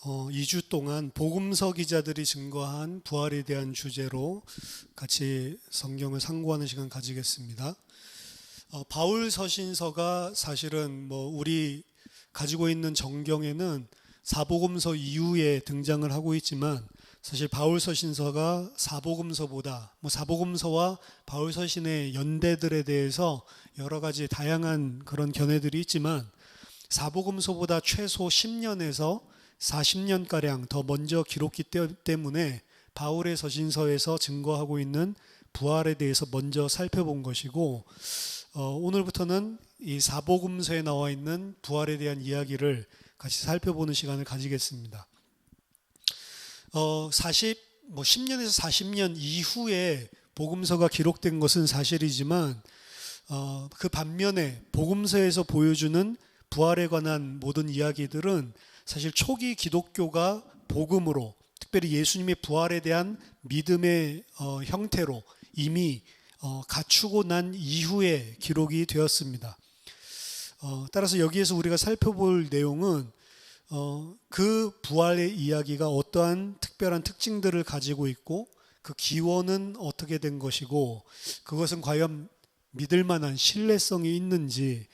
2주 동안 복음서 기자들이 증거한 부활에 대한 주제로 같이 성경을 상고하는 시간 가지겠습니다. 바울 서신서가 사실은 우리 가지고 있는 정경에는 사복음서 이후에 등장을 하고 있지만 사실 바울 서신서가 사복음서보다 사복음서와 바울 서신의 연대들에 대해서 여러 가지 다양한 그런 견해들이 있지만 사복음서보다 최소 10년에서 40년가량 더 먼저 기록기 때문에 바울의 서신서에서 증거하고 있는 부활에 대해서 먼저 살펴본 것이고, 오늘부터는 이 사복음서에 나와 있는 부활에 대한 이야기를 같이 살펴보는 시간을 가지겠습니다. 10년에서 40년 이후에 복음서가 기록된 것은 사실이지만 그 반면에 복음서에서 보여주는 부활에 관한 모든 이야기들은 사실 초기 기독교가 복음으로, 특별히 예수님의 부활에 대한 믿음의 형태로 이미 갖추고 난 이후에 기록이 되었습니다. 따라서 여기에서 우리가 살펴볼 내용은 그 부활의 이야기가 어떠한 특별한 특징들을 가지고 있고 그 기원은 어떻게 된 것이고 그것은 과연 믿을 만한 신뢰성이 있는지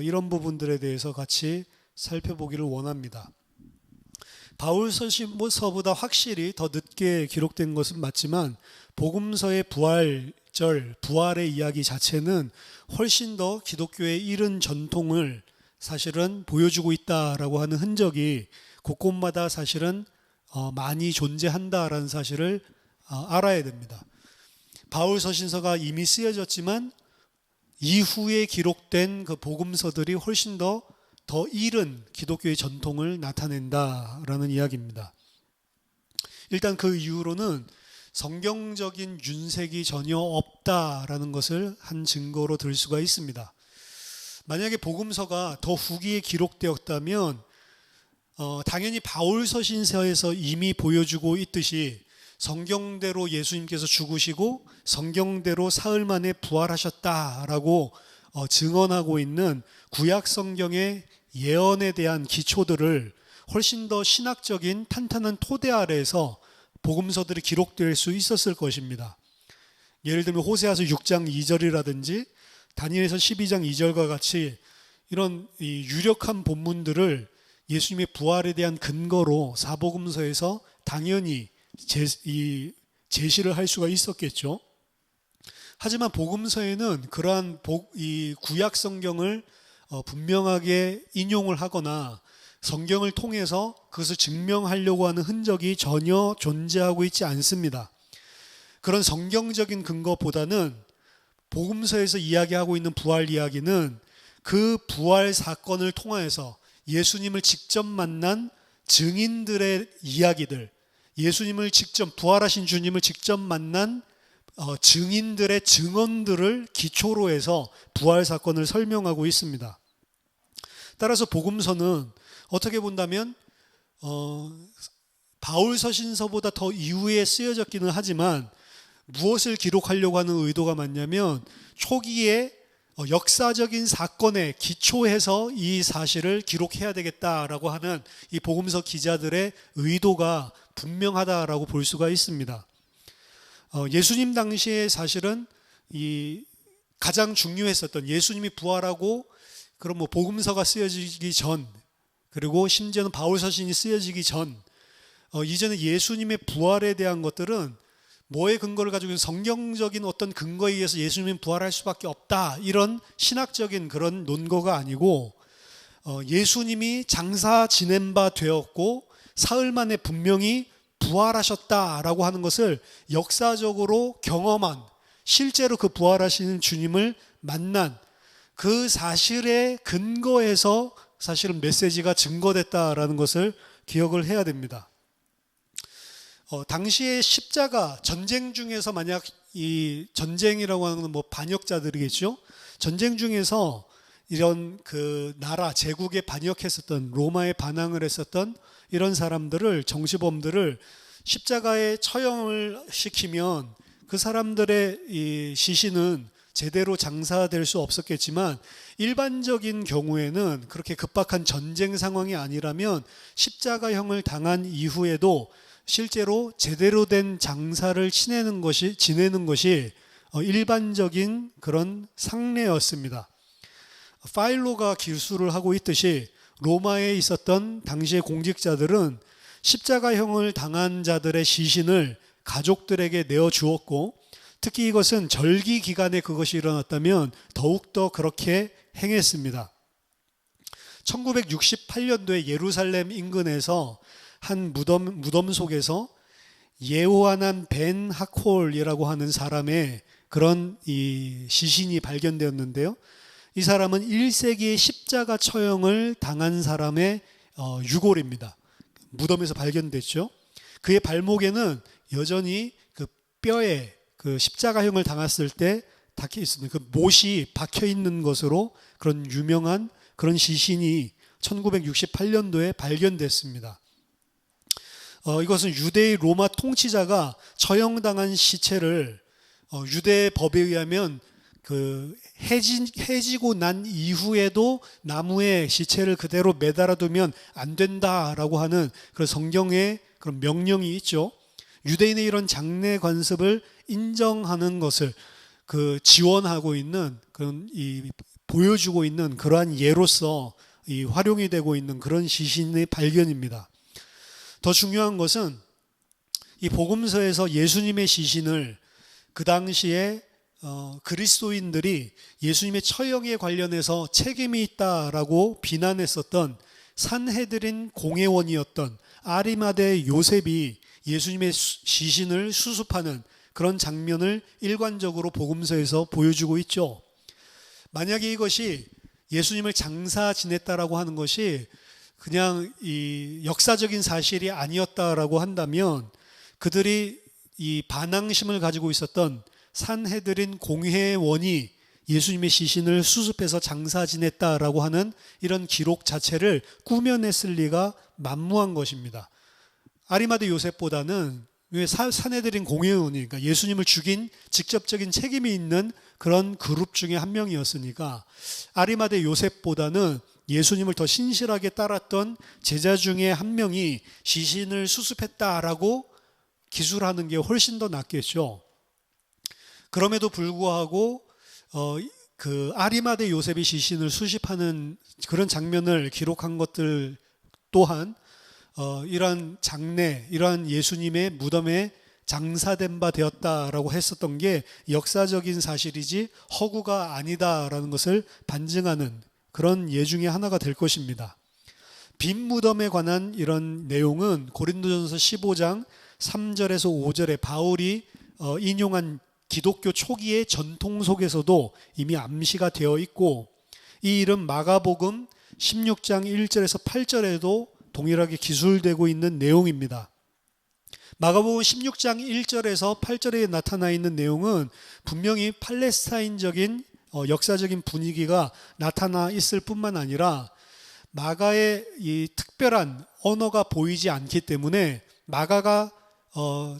이런 부분들에 대해서 같이 살펴보기를 원합니다. 바울 서신서보다 확실히 더 늦게 기록된 것은 맞지만 복음서의 부활의 이야기 자체는 훨씬 더 기독교의 이른 전통을 사실은 보여주고 있다라고 하는 흔적이 곳곳마다 사실은 많이 존재한다라는 사실을 알아야 됩니다. 바울 서신서가 이미 쓰여졌지만 이후에 기록된 그 복음서들이 훨씬 더 이른 기독교의 전통을 나타낸다라는 이야기입니다. 일단 그 이유로는 성경적인 윤색이 전혀 없다라는 것을 한 증거로 들 수가 있습니다. 만약에 복음서가 더 후기에 기록되었다면 당연히 바울 서신서에서 이미 보여주고 있듯이 성경대로 예수님께서 죽으시고 성경대로 사흘 만에 부활하셨다라고 증언하고 있는 구약 성경의 예언에 대한 기초들을 훨씬 더 신학적인 탄탄한 토대 아래에서 복음서들이 기록될 수 있었을 것입니다. 예를 들면 호세아서 6장 2절이라든지 다니엘서 12장 2절과 같이 이런 이 유력한 본문들을 예수님의 부활에 대한 근거로 사복음서에서 당연히 제시를 할 수가 있었겠죠. 하지만 복음서에는 그러한 이 구약 성경을 분명하게 인용을 하거나 성경을 통해서 그것을 증명하려고 하는 흔적이 전혀 존재하고 있지 않습니다. 그런 성경적인 근거보다는 복음서에서 이야기하고 있는 부활 이야기는 그 부활 사건을 통하여서 예수님을 직접 만난 증인들의 이야기들, 예수님을 직접 부활하신 주님을 직접 만난 증인들의 증언들을 기초로 해서 부활 사건을 설명하고 있습니다. 따라서 복음서는 어떻게 본다면 바울 서신서보다 더 이후에 쓰여졌기는 하지만 무엇을 기록하려고 하는 의도가 많냐면 초기에 역사적인 사건에 기초해서 이 사실을 기록해야 되겠다라고 하는 이 복음서 기자들의 의도가 분명하다라고 볼 수가 있습니다. 예수님 당시에 사실은 이 가장 중요했었던 예수님이 부활하고 그럼 복음서가 쓰여지기 전, 그리고 심지어는 바울 서신이 쓰여지기 전, 이전에 예수님의 부활에 대한 것들은 뭐의 근거를 가지고 있는 성경적인 어떤 근거에 의해서 예수님은 부활할 수밖에 없다, 이런 신학적인 그런 논거가 아니고 예수님이 장사 지낸 바 되었고 사흘 만에 분명히 부활하셨다라고 하는 것을 역사적으로 경험한, 실제로 그 부활하시는 주님을 만난 그 사실의 근거에서 사실은 메시지가 증거됐다라는 것을 기억을 해야 됩니다. 당시에 십자가 전쟁 중에서 만약 이 전쟁이라고 하는 건 반역자들이겠죠. 전쟁 중에서 이런 그 나라 제국에 반역했었던, 로마에 반항을 했었던 이런 사람들을, 정시범들을 십자가에 처형을 시키면 그 사람들의 이 시신은 제대로 장사될 수 없었겠지만 일반적인 경우에는 그렇게 급박한 전쟁 상황이 아니라면 십자가형을 당한 이후에도 실제로 제대로 된 장사를 지내는 것이 일반적인 그런 상례였습니다. 파일로가 기술을 하고 있듯이 로마에 있었던 당시의 공직자들은 십자가형을 당한 자들의 시신을 가족들에게 내어주었고, 특히 이것은 절기 기간에 그것이 일어났다면 더욱더 그렇게 행했습니다. 1968년도에 예루살렘 인근에서 한 무덤 속에서 예호하난 벤 하콜이라고 하는 사람의 그런 이 시신이 발견되었는데요. 이 사람은 1세기의 십자가 처형을 당한 사람의 유골입니다. 무덤에서 발견됐죠. 그의 발목에는 여전히 그 뼈에 그 십자가형을 당했을 때 닿혀 있습니다. 그 못이 박혀 있는 것으로 그런 유명한 그런 시신이 1968년도에 발견됐습니다. 이것은 유대의 로마 통치자가 처형당한 시체를 유대 법에 의하면 그 해지고 난 이후에도 나무에 시체를 그대로 매달아 두면 안 된다라고 하는 그런 성경의 그런 명령이 있죠. 유대인의 이런 장례 관습을 인정하는 것을 그 지원하고 있는 그런 보여주고 있는 그러한 예로서 활용이 되고 있는 그런 시신의 발견입니다. 더 중요한 것은 이 복음서에서 예수님의 시신을 그 당시에 그리스도인들이 예수님의 처형에 관련해서 책임이 있다라고 비난했었던 산헤드린 공회원이었던 아리마대 요셉이 예수님의 시신을 수습하는 그런 장면을 일관적으로 복음서에서 보여주고 있죠. 만약에 이것이 예수님을 장사 지냈다라고 하는 것이 그냥 이 역사적인 사실이 아니었다라고 한다면 그들이 이 반항심을 가지고 있었던 산헤드린 공회원이 예수님의 시신을 수습해서 장사 지냈다라고 하는 이런 기록 자체를 꾸며냈을 리가 만무한 것입니다. 아리마대 요셉보다는 산헤드린 공회원이니까 예수님을 죽인 직접적인 책임이 있는 그런 그룹 중에 한 명이었으니까 아리마대 요셉보다는 예수님을 더 신실하게 따랐던 제자 중에 한 명이 시신을 수습했다라고 기술하는 게 훨씬 더 낫겠죠. 그럼에도 불구하고 그 아리마대 요셉이 시신을 수습하는 그런 장면을 기록한 것들 또한 이러한 장례, 이러한 예수님의 무덤에 장사된 바 되었다라고 했었던 게 역사적인 사실이지 허구가 아니다라는 것을 반증하는 그런 예 중에 하나가 될 것입니다. 빈 무덤에 관한 이런 내용은 고린도전서 15장 3절에서 5절에 바울이 인용한 기독교 초기의 전통 속에서도 이미 암시가 되어 있고, 이 일은 마가복음 16장 1절에서 8절에도 동일하게 기술되고 있는 내용입니다. 마가복음 16장 1절에서 8절에 나타나 있는 내용은 분명히 팔레스타인적인 역사적인 분위기가 나타나 있을 뿐만 아니라 마가의 이 특별한 언어가 보이지 않기 때문에 마가가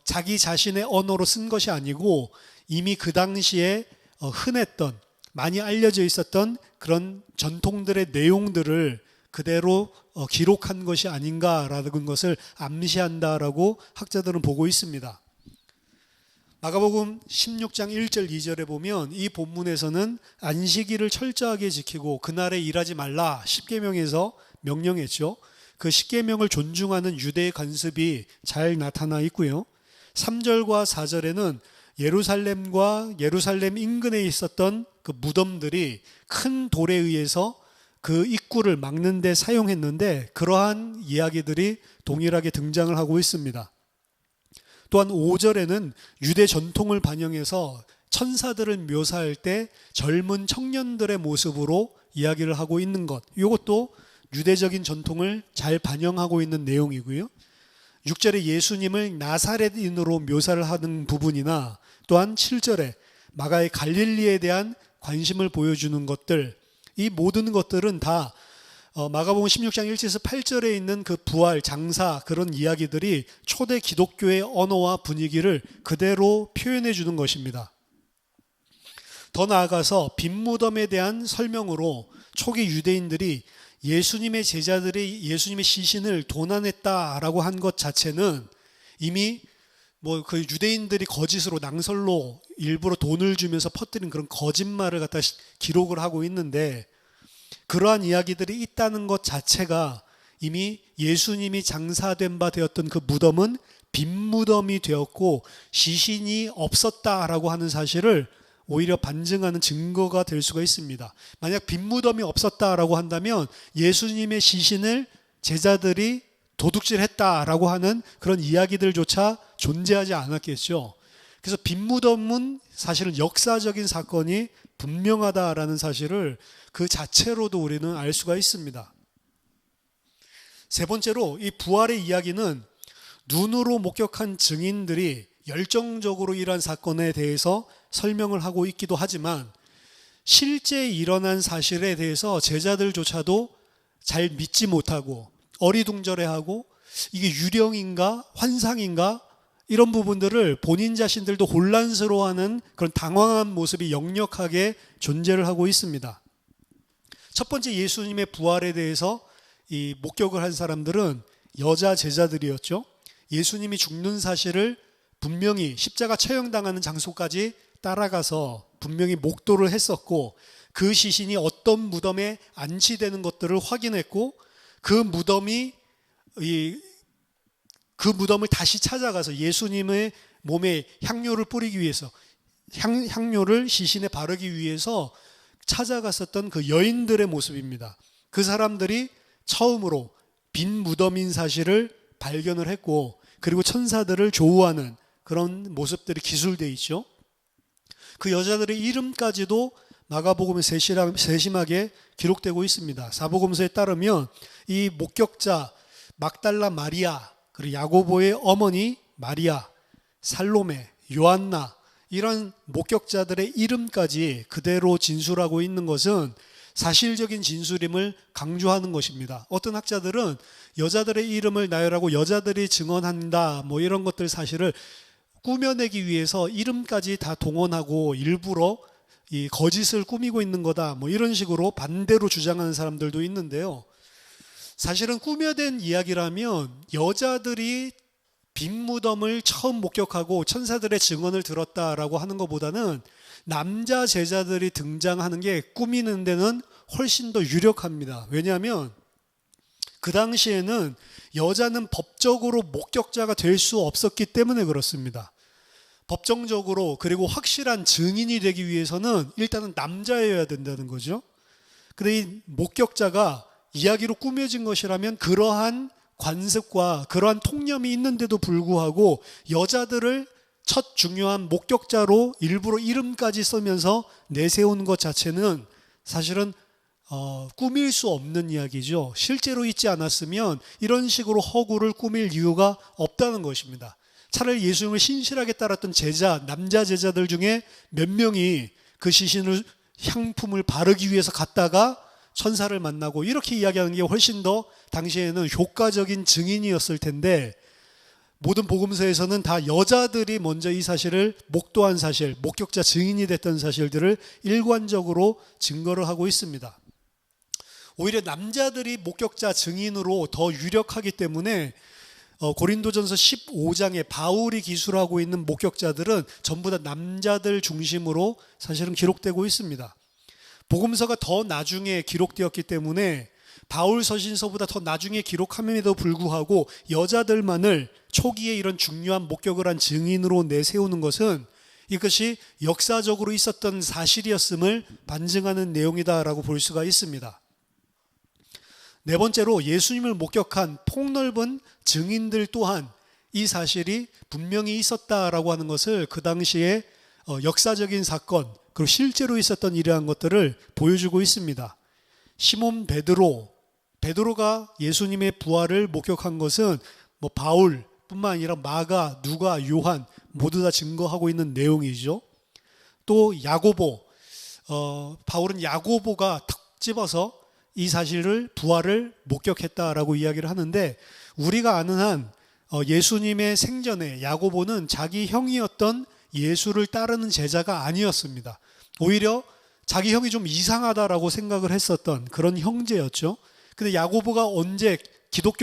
자기 자신의 언어로 쓴 것이 아니고 이미 그 당시에 흔했던, 많이 알려져 있었던 그런 전통들의 내용들을 그대로 기록한 것이 아닌가라는 것을 암시한다라고 학자들은 보고 있습니다. 마가복음 16장 1절 2절에 보면 이 본문에서는 안식일을 철저하게 지키고 그날에 일하지 말라 십계명에서 명령했죠. 그 십계명을 존중하는 유대의 관습이 잘 나타나 있고요. 3절과 4절에는 예루살렘과 예루살렘 인근에 있었던 그 무덤들이 큰 돌에 의해서 그 입구를 막는 데 사용했는데 그러한 이야기들이 동일하게 등장을 하고 있습니다. 또한 5절에는 유대 전통을 반영해서 천사들을 묘사할 때 젊은 청년들의 모습으로 이야기를 하고 있는 것, 이것도 유대적인 전통을 잘 반영하고 있는 내용이고요. 6절에 예수님을 나사렛인으로 묘사를 하는 부분이나 또한 7절에 마가의 갈릴리에 대한 관심을 보여주는 것들, 이 모든 것들은 다 마가복음 16장 1절에서 8절에 있는 그 부활, 장사 그런 이야기들이 초대 기독교의 언어와 분위기를 그대로 표현해 주는 것입니다. 더 나아가서 빈 무덤에 대한 설명으로 초기 유대인들이 예수님의 제자들이 예수님의 시신을 도난했다라고 한 것 자체는 이미 그 유대인들이 거짓으로 낭설로 일부러 돈을 주면서 퍼뜨린 그런 거짓말을 갖다 기록을 하고 있는데, 그러한 이야기들이 있다는 것 자체가 이미 예수님이 장사된 바 되었던 그 무덤은 빈 무덤이 되었고 시신이 없었다라고 하는 사실을 오히려 반증하는 증거가 될 수가 있습니다. 만약 빈 무덤이 없었다라고 한다면 예수님의 시신을 제자들이 도둑질했다라고 하는 그런 이야기들조차 존재하지 않았겠죠. 그래서 빈 무덤은 사실은 역사적인 사건이 분명하다라는 사실을 그 자체로도 우리는 알 수가 있습니다. 세 번째로 이 부활의 이야기는 눈으로 목격한 증인들이 열정적으로 이러한 사건에 대해서 설명을 하고 있기도 하지만 실제 일어난 사실에 대해서 제자들조차도 잘 믿지 못하고 어리둥절해하고 이게 유령인가 환상인가 이런 부분들을 본인 자신들도 혼란스러워하는 그런 당황한 모습이 역력하게 존재를 하고 있습니다. 첫 번째 예수님의 부활에 대해서 이 목격을 한 사람들은 여자 제자들이었죠. 예수님이 죽는 사실을 분명히 십자가 처형당하는 장소까지 따라가서 분명히 목도를 했었고 그 시신이 어떤 무덤에 안치되는 것들을 확인했고 그 무덤을 다시 찾아가서 예수님의 몸에 향료를 뿌리기 위해서 향료를 시신에 바르기 위해서 찾아갔었던 그 여인들의 모습입니다. 그 사람들이 처음으로 빈 무덤인 사실을 발견을 했고 그리고 천사들을 조우하는 그런 모습들이 기술되어 있죠. 그 여자들의 이름까지도 마가복음에 세심하게 기록되고 있습니다. 사복음서에 따르면 이 목격자 막달라 마리아, 그리고 야고보의 어머니 마리아, 살로메, 요한나 이런 목격자들의 이름까지 그대로 진술하고 있는 것은 사실적인 진술임을 강조하는 것입니다. 어떤 학자들은 여자들의 이름을 나열하고 여자들이 증언한다 이런 것들 사실을 꾸며내기 위해서 이름까지 다 동원하고 일부러 이 거짓을 꾸미고 있는 거다 이런 식으로 반대로 주장하는 사람들도 있는데요. 사실은 꾸며낸 이야기라면 여자들이 빈 무덤을 처음 목격하고 천사들의 증언을 들었다라고 하는 것보다는 남자 제자들이 등장하는 게 꾸미는 데는 훨씬 더 유력합니다. 왜냐하면 그 당시에는 여자는 법적으로 목격자가 될 수 없었기 때문에 그렇습니다. 법정적으로 그리고 확실한 증인이 되기 위해서는 일단은 남자여야 된다는 거죠. 근데 이 목격자가 이야기로 꾸며진 것이라면 그러한 관습과 그러한 통념이 있는데도 불구하고 여자들을 첫 중요한 목격자로 일부러 이름까지 쓰면서 내세운 것 자체는 사실은 꾸밀 수 없는 이야기죠. 실제로 있지 않았으면 이런 식으로 허구를 꾸밀 이유가 없다는 것입니다. 차라리 예수님을 신실하게 따랐던 남자 제자들 중에 몇 명이 그 시신을 향품을 바르기 위해서 갔다가 천사를 만나고 이렇게 이야기하는 게 훨씬 더 당시에는 효과적인 증인이었을 텐데 모든 복음서에서는 다 여자들이 먼저 이 사실을 목도한 사실, 목격자 증인이 됐던 사실들을 일관적으로 증거를 하고 있습니다. 오히려 남자들이 목격자 증인으로 더 유력하기 때문에 고린도전서 15장에 바울이 기술하고 있는 목격자들은 전부 다 남자들 중심으로 사실은 기록되고 있습니다. 복음서가 더 나중에 기록되었기 때문에 바울 서신서보다 더 나중에 기록함에도 불구하고 여자들만을 초기에 이런 중요한 목격을 한 증인으로 내세우는 것은 이것이 역사적으로 있었던 사실이었음을 반증하는 내용이다라고 볼 수가 있습니다. 네 번째로 예수님을 목격한 폭넓은 증인들 또한 이 사실이 분명히 있었다라고 하는 것을 그 당시에 역사적인 사건 그리고 실제로 있었던 이러한 것들을 보여주고 있습니다. 시몬 베드로가 예수님의 부활을 목격한 것은 바울뿐만 아니라 마가, 누가, 요한 모두 다 증거하고 있는 내용이죠. 또 야고보, 바울은 야고보가 탁 집어서 이 사실을 부활을 목격했다라고 이야기를 하는데 우리가 아는 한 예수님의 생전에 야고보는 자기 형이었던 예수를 따르는 제자가 아니었습니다. 오히려 자기 형이 좀 이상하다라고 생각을 했었던 그런 형제였죠. 근데 야고보가 언제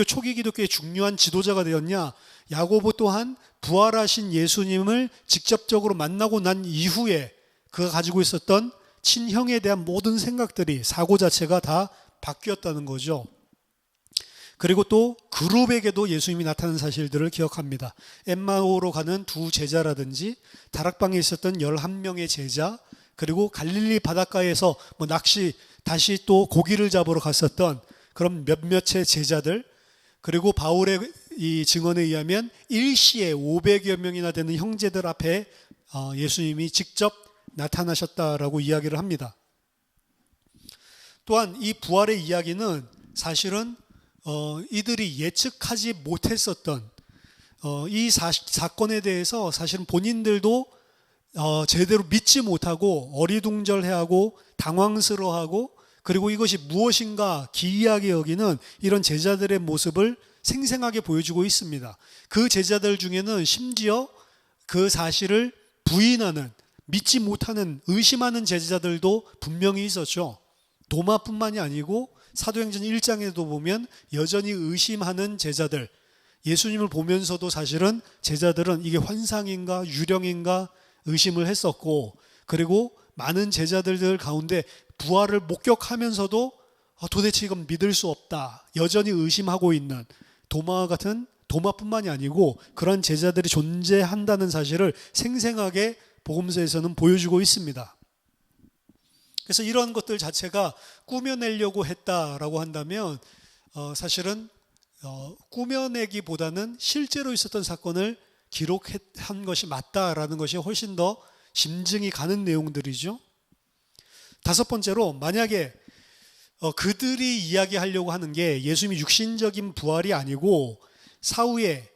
초기 기독교의 중요한 지도자가 되었냐? 야고보 또한 부활하신 예수님을 직접적으로 만나고 난 이후에 그가 가지고 있었던 친형에 대한 모든 생각들이, 사고 자체가 다 바뀌었다는 거죠. 그리고 또 그룹에게도 예수님이 나타난 사실들을 기억합니다. 엠마오로 가는 두 제자라든지 다락방에 있었던 11명의 제자, 그리고 갈릴리 바닷가에서 낚시, 다시 또 고기를 잡으러 갔었던 그런 몇몇의 제자들, 그리고 바울의 이 증언에 의하면 일시에 500여 명이나 되는 형제들 앞에 예수님이 직접 나타나셨다라고 이야기를 합니다. 또한 이 부활의 이야기는 사실은 이들이 예측하지 못했었던 이 사건에 대해서 사실은 본인들도 제대로 믿지 못하고 어리둥절해하고 당황스러워하고, 그리고 이것이 무엇인가 기이하게 여기는 이런 제자들의 모습을 생생하게 보여주고 있습니다. 그 제자들 중에는 심지어 그 사실을 부인하는, 믿지 못하는, 의심하는 제자들도 분명히 있었죠. 도마뿐만이 아니고 사도행전 1장에도 보면 여전히 의심하는 제자들, 예수님을 보면서도 사실은 제자들은 이게 환상인가 유령인가 의심을 했었고, 그리고 많은 제자들 가운데 부활을 목격하면서도 도대체 이건 믿을 수 없다, 여전히 의심하고 있는 도마뿐만이 아니고 그런 제자들이 존재한다는 사실을 생생하게 복음서에서는 보여주고 있습니다. 그래서 이런 것들 자체가 꾸며내려고 했다라고 한다면 사실은 꾸며내기보다는 실제로 있었던 사건을 기록한 것이 맞다라는 것이 훨씬 더 심증이 가는 내용들이죠. 다섯 번째로, 만약에 그들이 이야기하려고 하는 게 예수님이 육신적인 부활이 아니고 사후에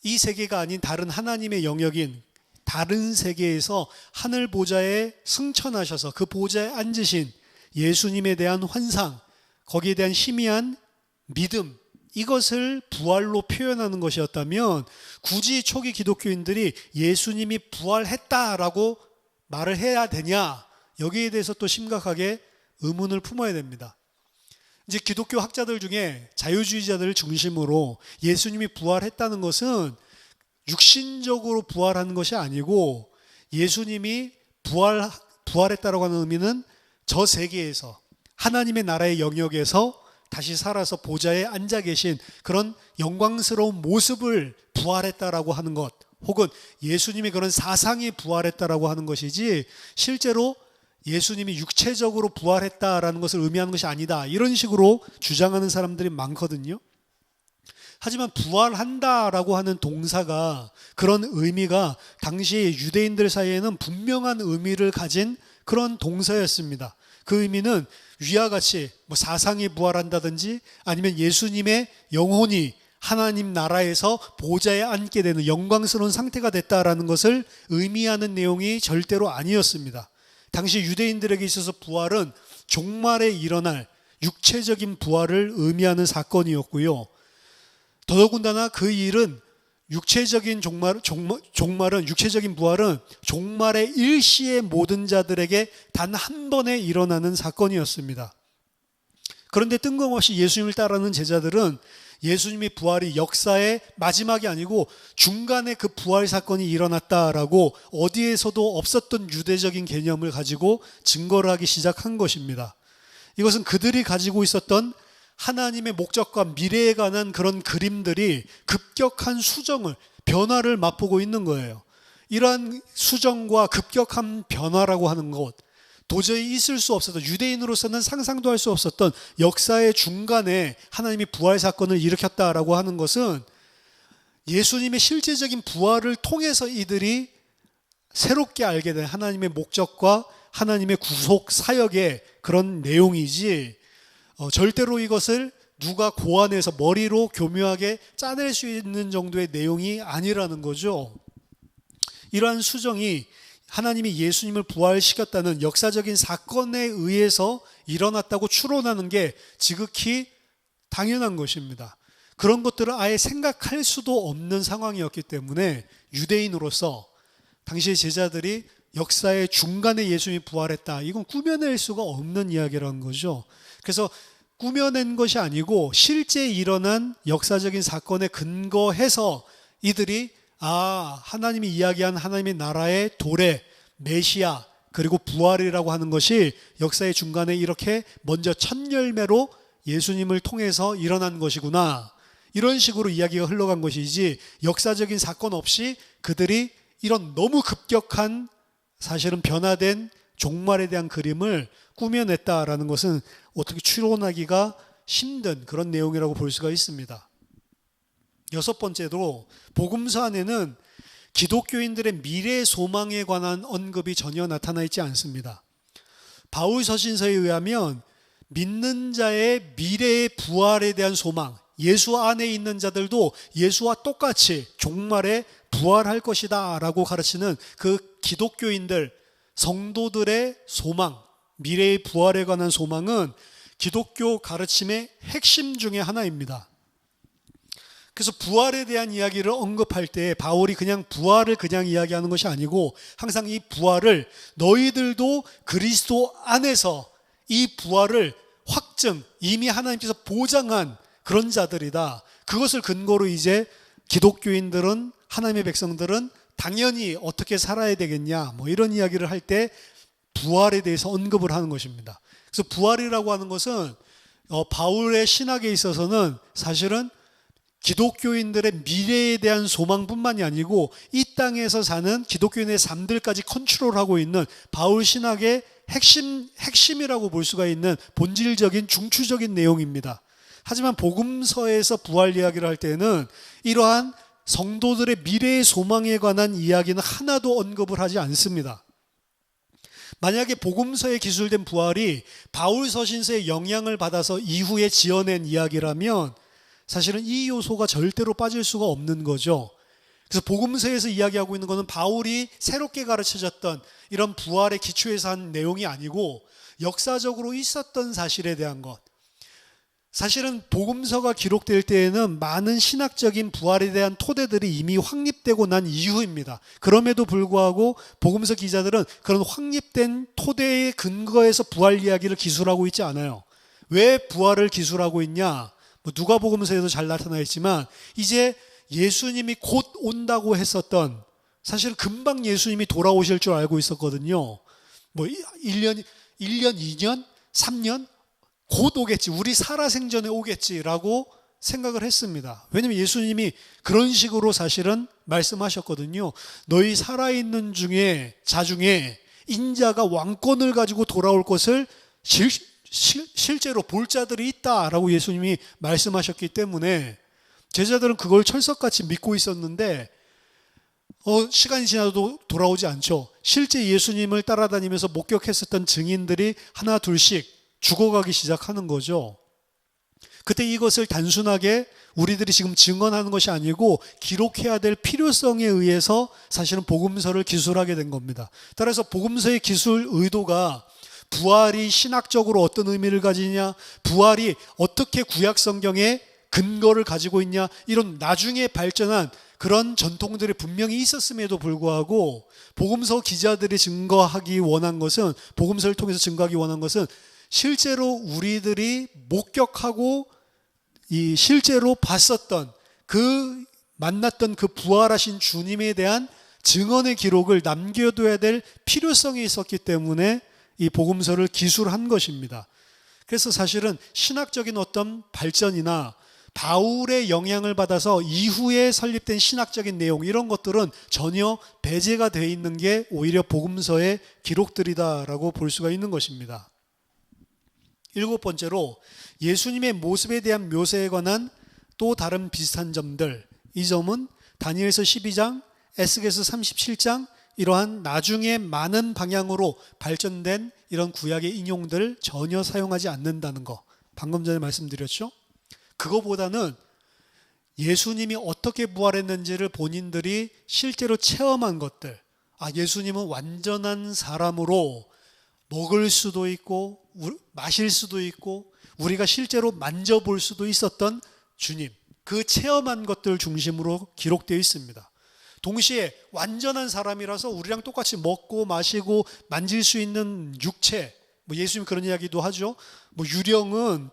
이 세계가 아닌 다른 하나님의 영역인 다른 세계에서 하늘 보좌에 승천하셔서 그 보좌에 앉으신 예수님에 대한 환상, 거기에 대한 희미한 믿음, 이것을 부활로 표현하는 것이었다면 굳이 초기 기독교인들이 예수님이 부활했다라고 말을 해야 되냐, 여기에 대해서 또 심각하게 의문을 품어야 됩니다. 이제 기독교 학자들 중에 자유주의자들을 중심으로 예수님이 부활했다는 것은 육신적으로 부활하는 것이 아니고, 예수님이 부활했다라고 하는 의미는 저 세계에서 하나님의 나라의 영역에서 다시 살아서 보좌에 앉아 계신 그런 영광스러운 모습을 부활했다라고 하는 것, 혹은 예수님이 그런 사상이 부활했다라고 하는 것이지 실제로 예수님이 육체적으로 부활했다라는 것을 의미하는 것이 아니다, 이런 식으로 주장하는 사람들이 많거든요. 하지만 부활한다라고 하는 동사가, 그런 의미가 당시 유대인들 사이에는 분명한 의미를 가진 그런 동사였습니다. 그 의미는 위와 같이 사상이 부활한다든지 아니면 예수님의 영혼이 하나님 나라에서 보좌에 앉게 되는 영광스러운 상태가 됐다라는 것을 의미하는 내용이 절대로 아니었습니다. 당시 유대인들에게 있어서 부활은 종말에 일어날 육체적인 부활을 의미하는 사건이었고요. 더더군다나 그 일은 육체적인 육체적인 부활은 종말의 일시의 모든 자들에게 단 한 번에 일어나는 사건이었습니다. 그런데 뜬금없이 예수님을 따르는 제자들은 예수님의 부활이 역사의 마지막이 아니고 중간에 그 부활 사건이 일어났다라고 어디에서도 없었던 유대적인 개념을 가지고 증거를 하기 시작한 것입니다. 이것은 그들이 가지고 있었던 하나님의 목적과 미래에 관한 그런 그림들이 급격한 변화를 맛보고 있는 거예요. 이러한 수정과 급격한 변화라고 하는 것, 도저히 있을 수 없었던, 유대인으로서는 상상도 할 수 없었던 역사의 중간에 하나님이 부활 사건을 일으켰다라고 하는 것은 예수님의 실제적인 부활을 통해서 이들이 새롭게 알게 된 하나님의 목적과 하나님의 구속 사역의 그런 내용이지, 절대로 이것을 누가 고안해서 머리로 교묘하게 짜낼 수 있는 정도의 내용이 아니라는 거죠. 이러한 수정이 하나님이 예수님을 부활시켰다는 역사적인 사건에 의해서 일어났다고 추론하는 게 지극히 당연한 것입니다. 그런 것들을 아예 생각할 수도 없는 상황이었기 때문에 유대인으로서 당시의 제자들이 역사의 중간에 예수님이 부활했다. 이건 꾸며낼 수가 없는 이야기라는 거죠. 그래서 꾸며낸 것이 아니고 실제 일어난 역사적인 사건에 근거해서 이들이 하나님이 이야기한 하나님의 나라의 도래, 메시아, 그리고 부활이라고 하는 것이 역사의 중간에 이렇게 먼저 첫 열매로 예수님을 통해서 일어난 것이구나. 이런 식으로 이야기가 흘러간 것이지 역사적인 사건 없이 그들이 이런 너무 급격한 사실은 변화된 종말에 대한 그림을 꾸며냈다라는 것은 어떻게 추론하기가 힘든 그런 내용이라고 볼 수가 있습니다. 여섯 번째로 복음서 안에는 기독교인들의 미래 소망에 관한 언급이 전혀 나타나 있지 않습니다. 바울 서신서에 의하면 믿는 자의 미래의 부활에 대한 소망, 예수 안에 있는 자들도 예수와 똑같이 종말에 부활할 것이다 라고 가르치는 그 기독교인들, 성도들의 소망, 미래의 부활에 관한 소망은 기독교 가르침의 핵심 중에 하나입니다. 그래서 부활에 대한 이야기를 언급할 때 바울이 그냥 부활을 그냥 이야기하는 것이 아니고 항상 이 부활을 너희들도 그리스도 안에서 이 부활을 확증, 이미 하나님께서 보장한 그런 자들이다. 그것을 근거로 이제 기독교인들은, 하나님의 백성들은 당연히 어떻게 살아야 되겠냐, 이런 이야기를 할 때 부활에 대해서 언급을 하는 것입니다. 그래서 부활이라고 하는 것은 바울의 신학에 있어서는 사실은 기독교인들의 미래에 대한 소망뿐만이 아니고 이 땅에서 사는 기독교인의 삶들까지 컨트롤하고 있는 바울 신학의 핵심이라고 볼 수가 있는 본질적인 중추적인 내용입니다. 하지만 복음서에서 부활 이야기를 할 때는 이러한 성도들의 미래의 소망에 관한 이야기는 하나도 언급을 하지 않습니다. 만약에 복음서에 기술된 부활이 바울 서신서의 영향을 받아서 이후에 지어낸 이야기라면 사실은 이 요소가 절대로 빠질 수가 없는 거죠. 그래서 복음서에서 이야기하고 있는 것은 바울이 새롭게 가르쳐졌던 이런 부활의 기초에서 한 내용이 아니고 역사적으로 있었던 사실에 대한 것. 사실은 복음서가 기록될 때에는 많은 신학적인 부활에 대한 토대들이 이미 확립되고 난 이후입니다. 그럼에도 불구하고 복음서 기자들은 그런 확립된 토대의 근거에서 부활 이야기를 기술하고 있지 않아요. 왜 부활을 기술하고 있냐? 누가복음서에도 잘 나타나 있지만 이제 예수님이 곧 온다고 했었던, 사실 금방 예수님이 돌아오실 줄 알고 있었거든요. 1년, 2년, 3년? 곧 오겠지, 우리 살아생전에 오겠지라고 생각을 했습니다. 왜냐하면 예수님이 그런 식으로 사실은 말씀하셨거든요. 너희 살아있는 자 중에 인자가 왕권을 가지고 돌아올 것을 실제로 볼 자들이 있다라고 예수님이 말씀하셨기 때문에 제자들은 그걸 철석같이 믿고 있었는데 시간이 지나도 돌아오지 않죠. 실제 예수님을 따라다니면서 목격했었던 증인들이 하나 둘씩 죽어가기 시작하는 거죠. 그때 이것을 단순하게 우리들이 지금 증언하는 것이 아니고 기록해야 될 필요성에 의해서 사실은 복음서를 기술하게 된 겁니다. 따라서 복음서의 기술 의도가 부활이 신학적으로 어떤 의미를 가지냐, 부활이 어떻게 구약 성경에 근거를 가지고 있냐, 이런 나중에 발전한 그런 전통들이 분명히 있었음에도 불구하고 복음서 기자들이 증거하기 원한 것은, 복음서를 통해서 증거하기 원한 것은 실제로 우리들이 목격하고 실제로 봤었던 만났던 그 부활하신 주님에 대한 증언의 기록을 남겨둬야 될 필요성이 있었기 때문에 이 복음서를 기술한 것입니다. 그래서 사실은 신학적인 어떤 발전이나 바울의 영향을 받아서 이후에 설립된 신학적인 내용, 이런 것들은 전혀 배제가 되어 있는 게 오히려 복음서의 기록들이다라고 볼 수가 있는 것입니다. 일곱 번째로 예수님의 모습에 대한 묘사에 관한 또 다른 비슷한 점들, 이 점은 다니엘서 12장, 에스겔서 37장, 이러한 나중에 많은 방향으로 발전된 이런 구약의 인용들 전혀 사용하지 않는다는 거, 방금 전에 말씀드렸죠. 그거보다는 예수님이 어떻게 부활했는지를 본인들이 실제로 체험한 것들, 예수님은 완전한 사람으로 먹을 수도 있고 마실 수도 있고 우리가 실제로 만져볼 수도 있었던 주님, 그 체험한 것들 중심으로 기록되어 있습니다. 동시에 완전한 사람이라서 우리랑 똑같이 먹고 마시고 만질 수 있는 육체, 뭐 예수님 그런 이야기도 하죠. 뭐 유령은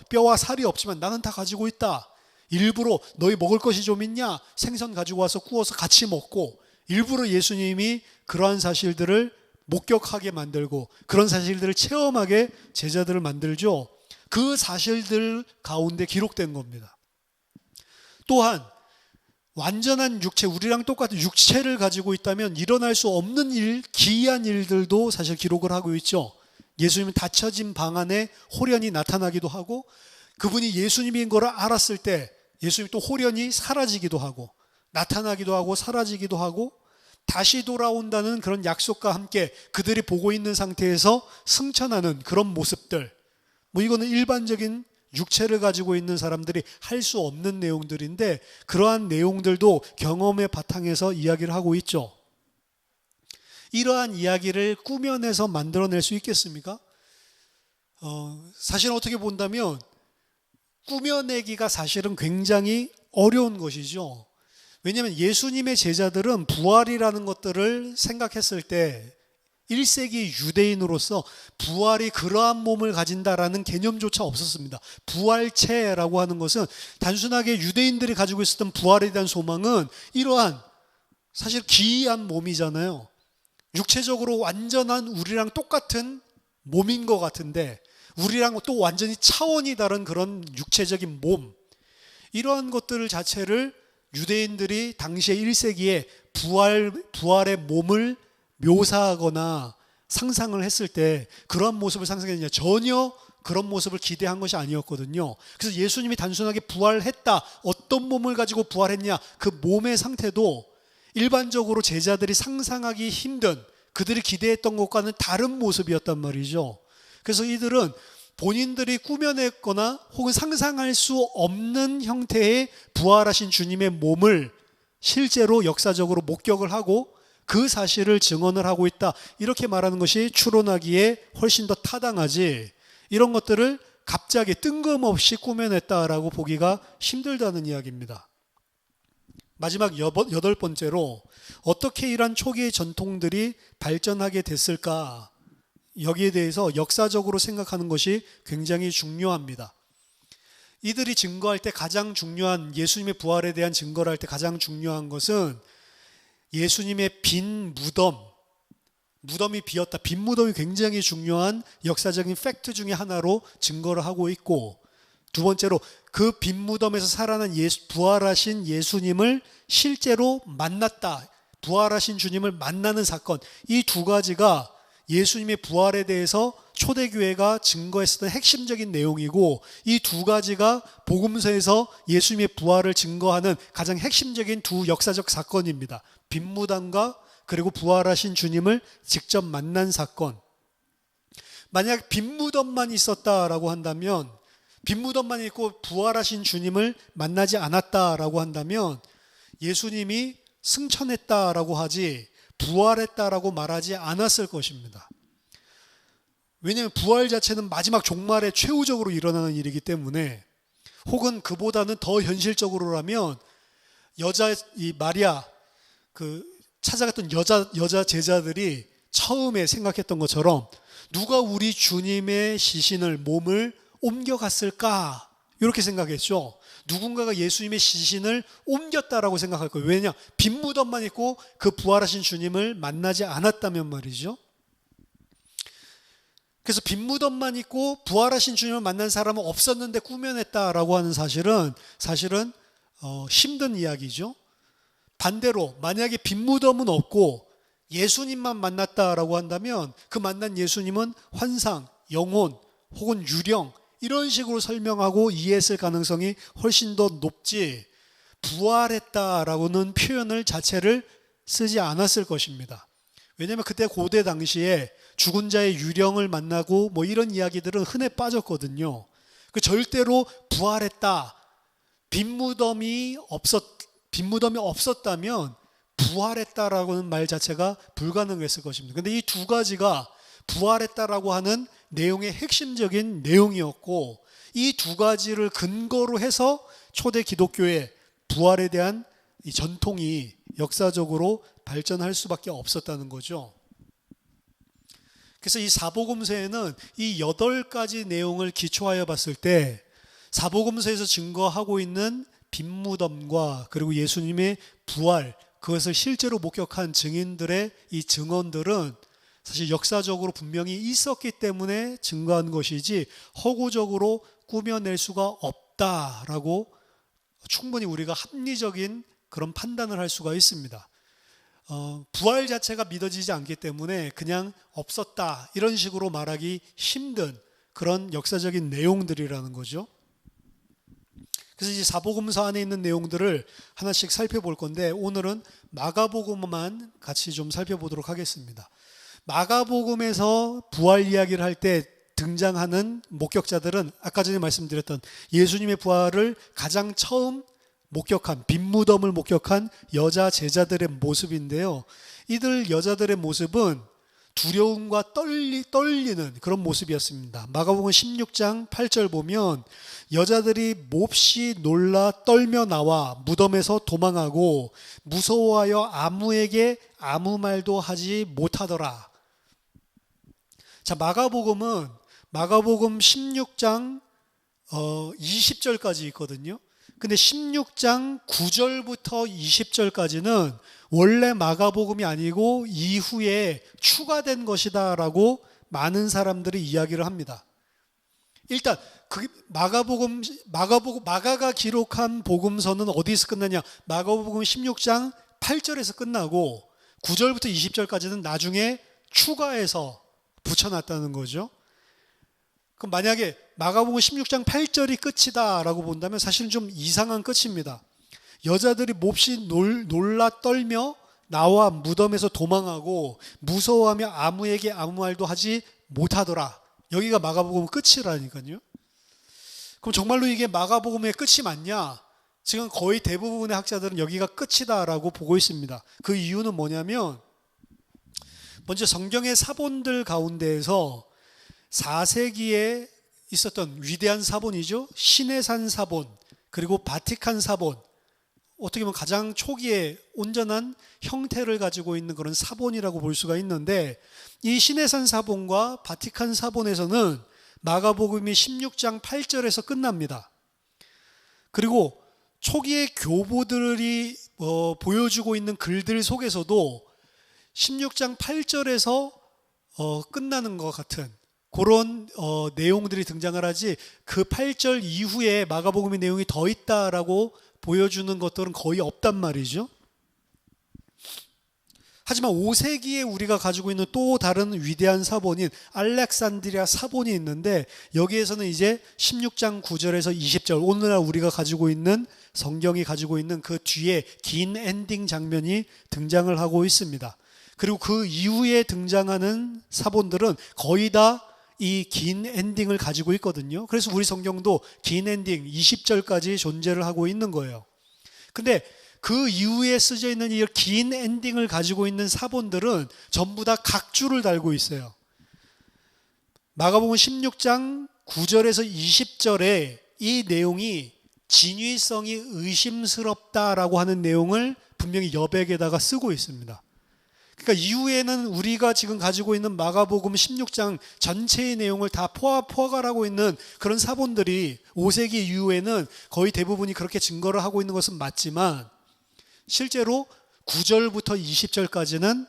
뼈와 살이 없지만 나는 다 가지고 있다. 일부러 너희 먹을 것이 좀 있냐? 생선 가지고 와서 구워서 같이 먹고, 일부러 예수님이 그러한 사실들을 목격하게 만들고 그런 사실들을 체험하게 제자들을 만들죠. 그 사실들 가운데 기록된 겁니다. 또한 완전한 육체, 우리랑 똑같은 육체를 가지고 있다면 일어날 수 없는 일, 기이한 일들도 사실 기록을 하고 있죠. 예수님은 닫혀진 방 안에 호련히 나타나기도 하고, 그분이 예수님인 걸 알았을 때 예수님이 또 호련히 사라지기도 하고, 나타나기도 하고 사라지기도 하고, 다시 돌아온다는 그런 약속과 함께 그들이 보고 있는 상태에서 승천하는 그런 모습들, 뭐 이거는 일반적인 육체를 가지고 있는 사람들이 할 수 없는 내용들인데, 그러한 내용들도 경험의 바탕에서 이야기를 하고 있죠. 이러한 이야기를 꾸며내서 만들어낼 수 있겠습니까? 사실 어떻게 본다면 꾸며내기가 사실은 굉장히 어려운 것이죠. 왜냐하면 예수님의 제자들은 부활이라는 것들을 생각했을 때 1세기 유대인으로서 부활이 그러한 몸을 가진다라는 개념조차 없었습니다. 부활체라고 하는 것은 단순하게 유대인들이 가지고 있었던 부활에 대한 소망은 이러한 사실 기이한 몸이잖아요. 육체적으로 완전한 우리랑 똑같은 몸인 것 같은데 우리랑 또 완전히 차원이 다른 그런 육체적인 몸, 이러한 것들 자체를 유대인들이 당시에 1세기에 부활의 몸을 묘사하거나 상상을 했을 때 그러한 모습을 상상했느냐, 전혀 그런 모습을 기대한 것이 아니었거든요. 그래서 예수님이 단순하게 부활했다, 어떤 몸을 가지고 부활했냐, 그 몸의 상태도 일반적으로 제자들이 상상하기 힘든, 그들이 기대했던 것과는 다른 모습이었단 말이죠. 그래서 이들은 본인들이 꾸며냈거나 혹은 상상할 수 없는 형태의 부활하신 주님의 몸을 실제로 역사적으로 목격을 하고 그 사실을 증언을 하고 있다, 이렇게 말하는 것이 추론하기에 훨씬 더 타당하지, 이런 것들을 갑자기 뜬금없이 꾸며냈다라고 보기가 힘들다는 이야기입니다. 마지막 8번째로 어떻게 이러한 초기의 전통들이 발전하게 됐을까, 여기에 대해서 역사적으로 생각하는 것이 굉장히 중요합니다. 이들이 증거할 때 가장 중요한, 예수님의 부활에 대한 증거를 할 때 가장 중요한 것은 예수님의 빈 무덤이 비었다, 빈 무덤이 굉장히 중요한 역사적인 팩트 중에 하나로 증거를 하고 있고, 두 번째로 그 빈 무덤에서 살아난 부활하신 예수님을 실제로 만났다, 부활하신 주님을 만나는 사건, 이 두 가지가 예수님의 부활에 대해서 초대교회가 증거했었던 핵심적인 내용이고, 이 두 가지가 복음서에서 예수님의 부활을 증거하는 가장 핵심적인 두 역사적 사건입니다. 빈무덤과 그리고 부활하신 주님을 직접 만난 사건. 만약 빈무덤만 있었다라고 한다면, 빈무덤만 있고 부활하신 주님을 만나지 않았다라고 한다면 예수님이 승천했다라고 하지 부활했다라고 말하지 않았을 것입니다. 왜냐하면 부활 자체는 마지막 종말에 최후적으로 일어나는 일이기 때문에, 혹은 그보다는 더 현실적으로라면 이 마리아 찾아갔던 여자 제자들이 처음에 생각했던 것처럼 누가 우리 주님의 시신을, 몸을 옮겨갔을까, 이렇게 생각했죠. 누군가가 예수님의 시신을 옮겼다라고 생각할 거예요. 왜냐? 빈 무덤만 있고 그 부활하신 주님을 만나지 않았다면 말이죠. 그래서 빈 무덤만 있고 부활하신 주님을 만난 사람은 없었는데 꾸며냈다라고 하는 사실은 힘든 이야기죠. 반대로 만약에 빈 무덤은 없고 예수님만 만났다라고 한다면 그 만난 예수님은 환상, 영혼 혹은 유령, 이런 식으로 설명하고 이해했을 가능성이 훨씬 더 높지, 부활했다라고는 표현을 자체를 쓰지 않았을 것입니다. 왜냐하면 그때 고대 당시에 죽은 자의 유령을 만나고 뭐 이런 이야기들은 흔해 빠졌거든요. 절대로 부활했다, 빈무덤이 없었다면 부활했다라고는 말 자체가 불가능했을 것입니다. 그런데 이 두 가지가 부활했다라고 하는 내용의 핵심적인 내용이었고, 이 두 가지를 근거로 해서 초대 기독교의 부활에 대한 이 전통이 역사적으로 발전할 수밖에 없었다는 거죠. 그래서 이 사복음서에는 이 8가지 내용을 기초하여 봤을 때 사복음서에서 증거하고 있는 빈무덤과 그리고 예수님의 부활, 그것을 실제로 목격한 증인들의 이 증언들은 사실 역사적으로 분명히 있었기 때문에 증거한 것이지 허구적으로 꾸며낼 수가 없다라고 충분히 우리가 합리적인 그런 판단을 할 수가 있습니다. 부활 자체가 믿어지지 않기 때문에 그냥 없었다 이런 식으로 말하기 힘든 그런 역사적인 내용들이라는 거죠. 그래서 이 사복음서 안에 있는 내용들을 하나씩 살펴볼 건데 오늘은 마가복음만 같이 좀 살펴보도록 하겠습니다. 마가복음에서 부활 이야기를 할 때 등장하는 목격자들은 아까 전에 말씀드렸던 예수님의 부활을 가장 처음 목격한, 빈무덤을 목격한 여자 제자들의 모습인데요. 이들 여자들의 모습은 두려움과 떨리는 그런 모습이었습니다. 마가복음 16장 8절 보면 여자들이 몹시 놀라 떨며 나와 무덤에서 도망하고 무서워하여 아무에게 아무 말도 하지 못하더라. 자, 마가복음 16장 20절까지 있거든요. 근데 16장 9절부터 20절까지는 원래 마가복음이 아니고 이후에 추가된 것이다라고 많은 사람들이 이야기를 합니다. 일단 마가가 기록한 복음서는 어디서 끝나냐? 마가복음 16장 8절에서 끝나고 9절부터 20절까지는 나중에 추가해서 붙여놨다는 거죠. 그럼 만약에 마가복음 16장 8절이 끝이다라고 본다면 사실은 좀 이상한 끝입니다. 여자들이 몹시 놀라 떨며 나와 무덤에서 도망하고 무서워하며 아무에게 아무 말도 하지 못하더라. 여기가 마가복음 끝이라니까요. 그럼 정말로 이게 마가복음의 끝이 맞냐? 지금 거의 대부분의 학자들은 여기가 끝이다라고 보고 있습니다. 그 이유는 뭐냐면 먼저 성경의 사본들 가운데에서 4세기에 있었던 위대한 사본이죠. 시내산 사본, 그리고 바티칸 사본, 어떻게 보면 가장 초기에 온전한 형태를 가지고 있는 그런 사본이라고 볼 수가 있는데 이 시내산 사본과 바티칸 사본에서는 마가복음이 16장 8절에서 끝납니다. 그리고 초기의 교보들이 보여주고 있는 글들 속에서도 16장 8절에서 끝나는 것 같은 그런 내용들이 등장을 하지 그 8절 이후에 마가복음의 내용이 더 있다라고 보여주는 것들은 거의 없단 말이죠. 하지만 5세기에 우리가 가지고 있는 또 다른 위대한 사본인 알렉산드리아 사본이 있는데 여기에서는 이제 16장 9절에서 20절 오늘날 우리가 가지고 있는 성경이 가지고 있는 그 뒤에 긴 엔딩 장면이 등장을 하고 있습니다. 그리고 그 이후에 등장하는 사본들은 거의 다 이 긴 엔딩을 가지고 있거든요. 그래서 우리 성경도 긴 엔딩 20절까지 존재를 하고 있는 거예요. 근데 그 이후에 쓰여 있는 이 긴 엔딩을 가지고 있는 사본들은 전부 다 각주를 달고 있어요. 마가복음 16장 9절에서 20절에 이 내용이 진위성이 의심스럽다라고 하는 내용을 분명히 여백에다가 쓰고 있습니다. 그러니까 이후에는 우리가 지금 가지고 있는 마가복음 16장 전체의 내용을 다 포괄하고 있는 그런 사본들이 5세기 이후에는 거의 대부분이 그렇게 증거를 하고 있는 것은 맞지만 실제로 9절부터 20절까지는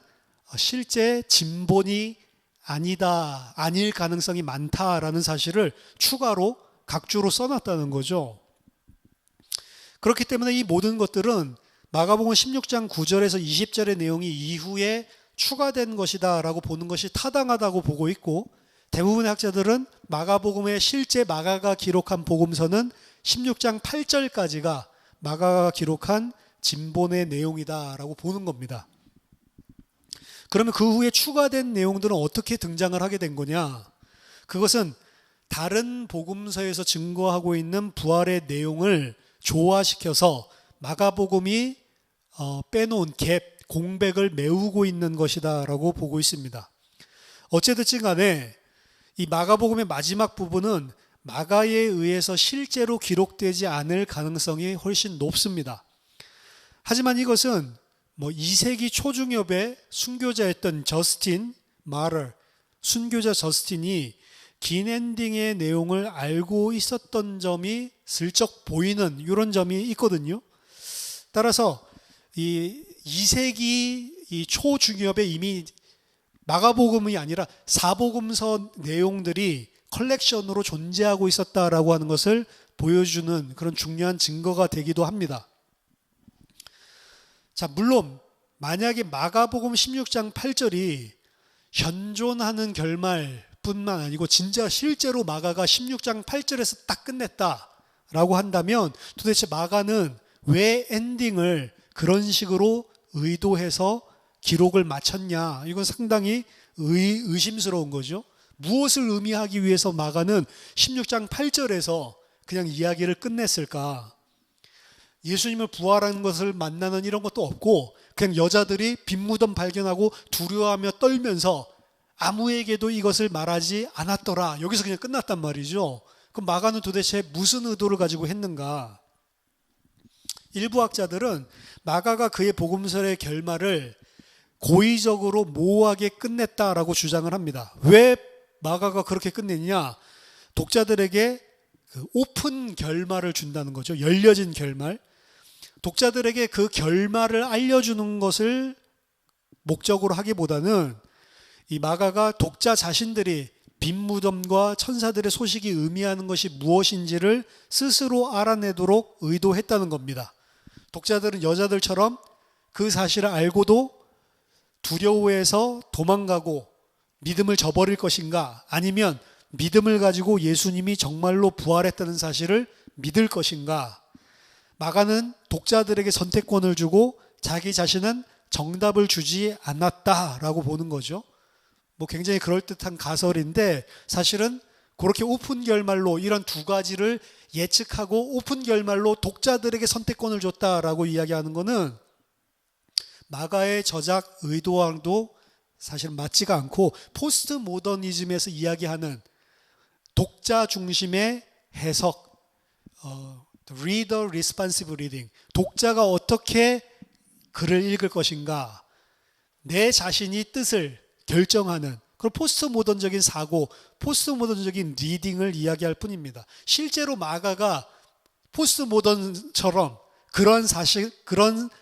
실제 진본이 아닐 가능성이 많다라는 사실을 추가로 각주로 써놨다는 거죠. 그렇기 때문에 이 모든 것들은 마가복음 16장 9절에서 20절의 내용이 이후에 추가된 것이다 라고 보는 것이 타당하다고 보고 있고 대부분의 학자들은 마가복음의 실제 마가가 기록한 복음서는 16장 8절까지가 마가가 기록한 진본의 내용이다 라고 보는 겁니다. 그러면 그 후에 추가된 내용들은 어떻게 등장을 하게 된 거냐? 그것은 다른 복음서에서 증거하고 있는 부활의 내용을 조화시켜서 마가복음이 빼놓은 갭, 공백을 메우고 있는 것이다 라고 보고 있습니다. 어쨌든 간에 이 마가복음의 마지막 부분은 마가에 의해서 실제로 기록되지 않을 가능성이 훨씬 높습니다. 하지만 이것은 2세기 초중엽의 순교자였던 저스틴 마러, 순교자 저스틴이 긴 엔딩의 내용을 알고 있었던 점이 슬쩍 보이는 이런 점이 있거든요. 따라서 이 2세기 이 초중엽에 이미 마가복음이 아니라 사복음서 내용들이 컬렉션으로 존재하고 있었다라고 하는 것을 보여주는 그런 중요한 증거가 되기도 합니다. 자, 물론 만약에 마가복음 16장 8절이 현존하는 결말뿐만 아니고 진짜 실제로 마가가 16장 8절에서 딱 끝냈다라고 한다면 도대체 마가는 왜 엔딩을 그런 식으로 의도해서 기록을 마쳤냐? 이건 상당히 의심스러운 거죠. 무엇을 의미하기 위해서 마가는 16장 8절에서 그냥 이야기를 끝냈을까? 예수님을 부활하는 것을 만나는 이런 것도 없고 그냥 여자들이 빈 무덤 발견하고 두려워하며 떨면서 아무에게도 이것을 말하지 않았더라. 여기서 그냥 끝났단 말이죠. 그럼 마가는 도대체 무슨 의도를 가지고 했는가? 일부 학자들은 마가가 그의 복음서의 결말을 고의적으로 모호하게 끝냈다라고 주장을 합니다. 왜 마가가 그렇게 끝냈냐? 독자들에게 그 오픈 결말을 준다는 거죠. 열려진 결말. 독자들에게 그 결말을 알려주는 것을 목적으로 하기보다는 이 마가가 독자 자신들이 빈 무덤과 천사들의 소식이 의미하는 것이 무엇인지를 스스로 알아내도록 의도했다는 겁니다. 독자들은 여자들처럼 그 사실을 알고도 두려워해서 도망가고 믿음을 저버릴 것인가, 아니면 믿음을 가지고 예수님이 정말로 부활했다는 사실을 믿을 것인가. 마가는 독자들에게 선택권을 주고 자기 자신은 정답을 주지 않았다라고 보는 거죠. 굉장히 그럴듯한 가설인데 사실은 그렇게 오픈 결말로 이런 두 가지를 예측하고 오픈 결말로 독자들에게 선택권을 줬다라고 이야기하는 것은 마가의 저작 의도와도 사실 맞지가 않고 포스트 모더니즘에서 이야기하는 독자 중심의 해석, reader responsive reading, 독자가 어떻게 글을 읽을 것인가, 내 자신이 뜻을 결정하는 그런 포스트 모던적인 사고, 포스트 모던적인 리딩을 이야기할 뿐입니다. 실제로 마가가 포스트 모던처럼 그런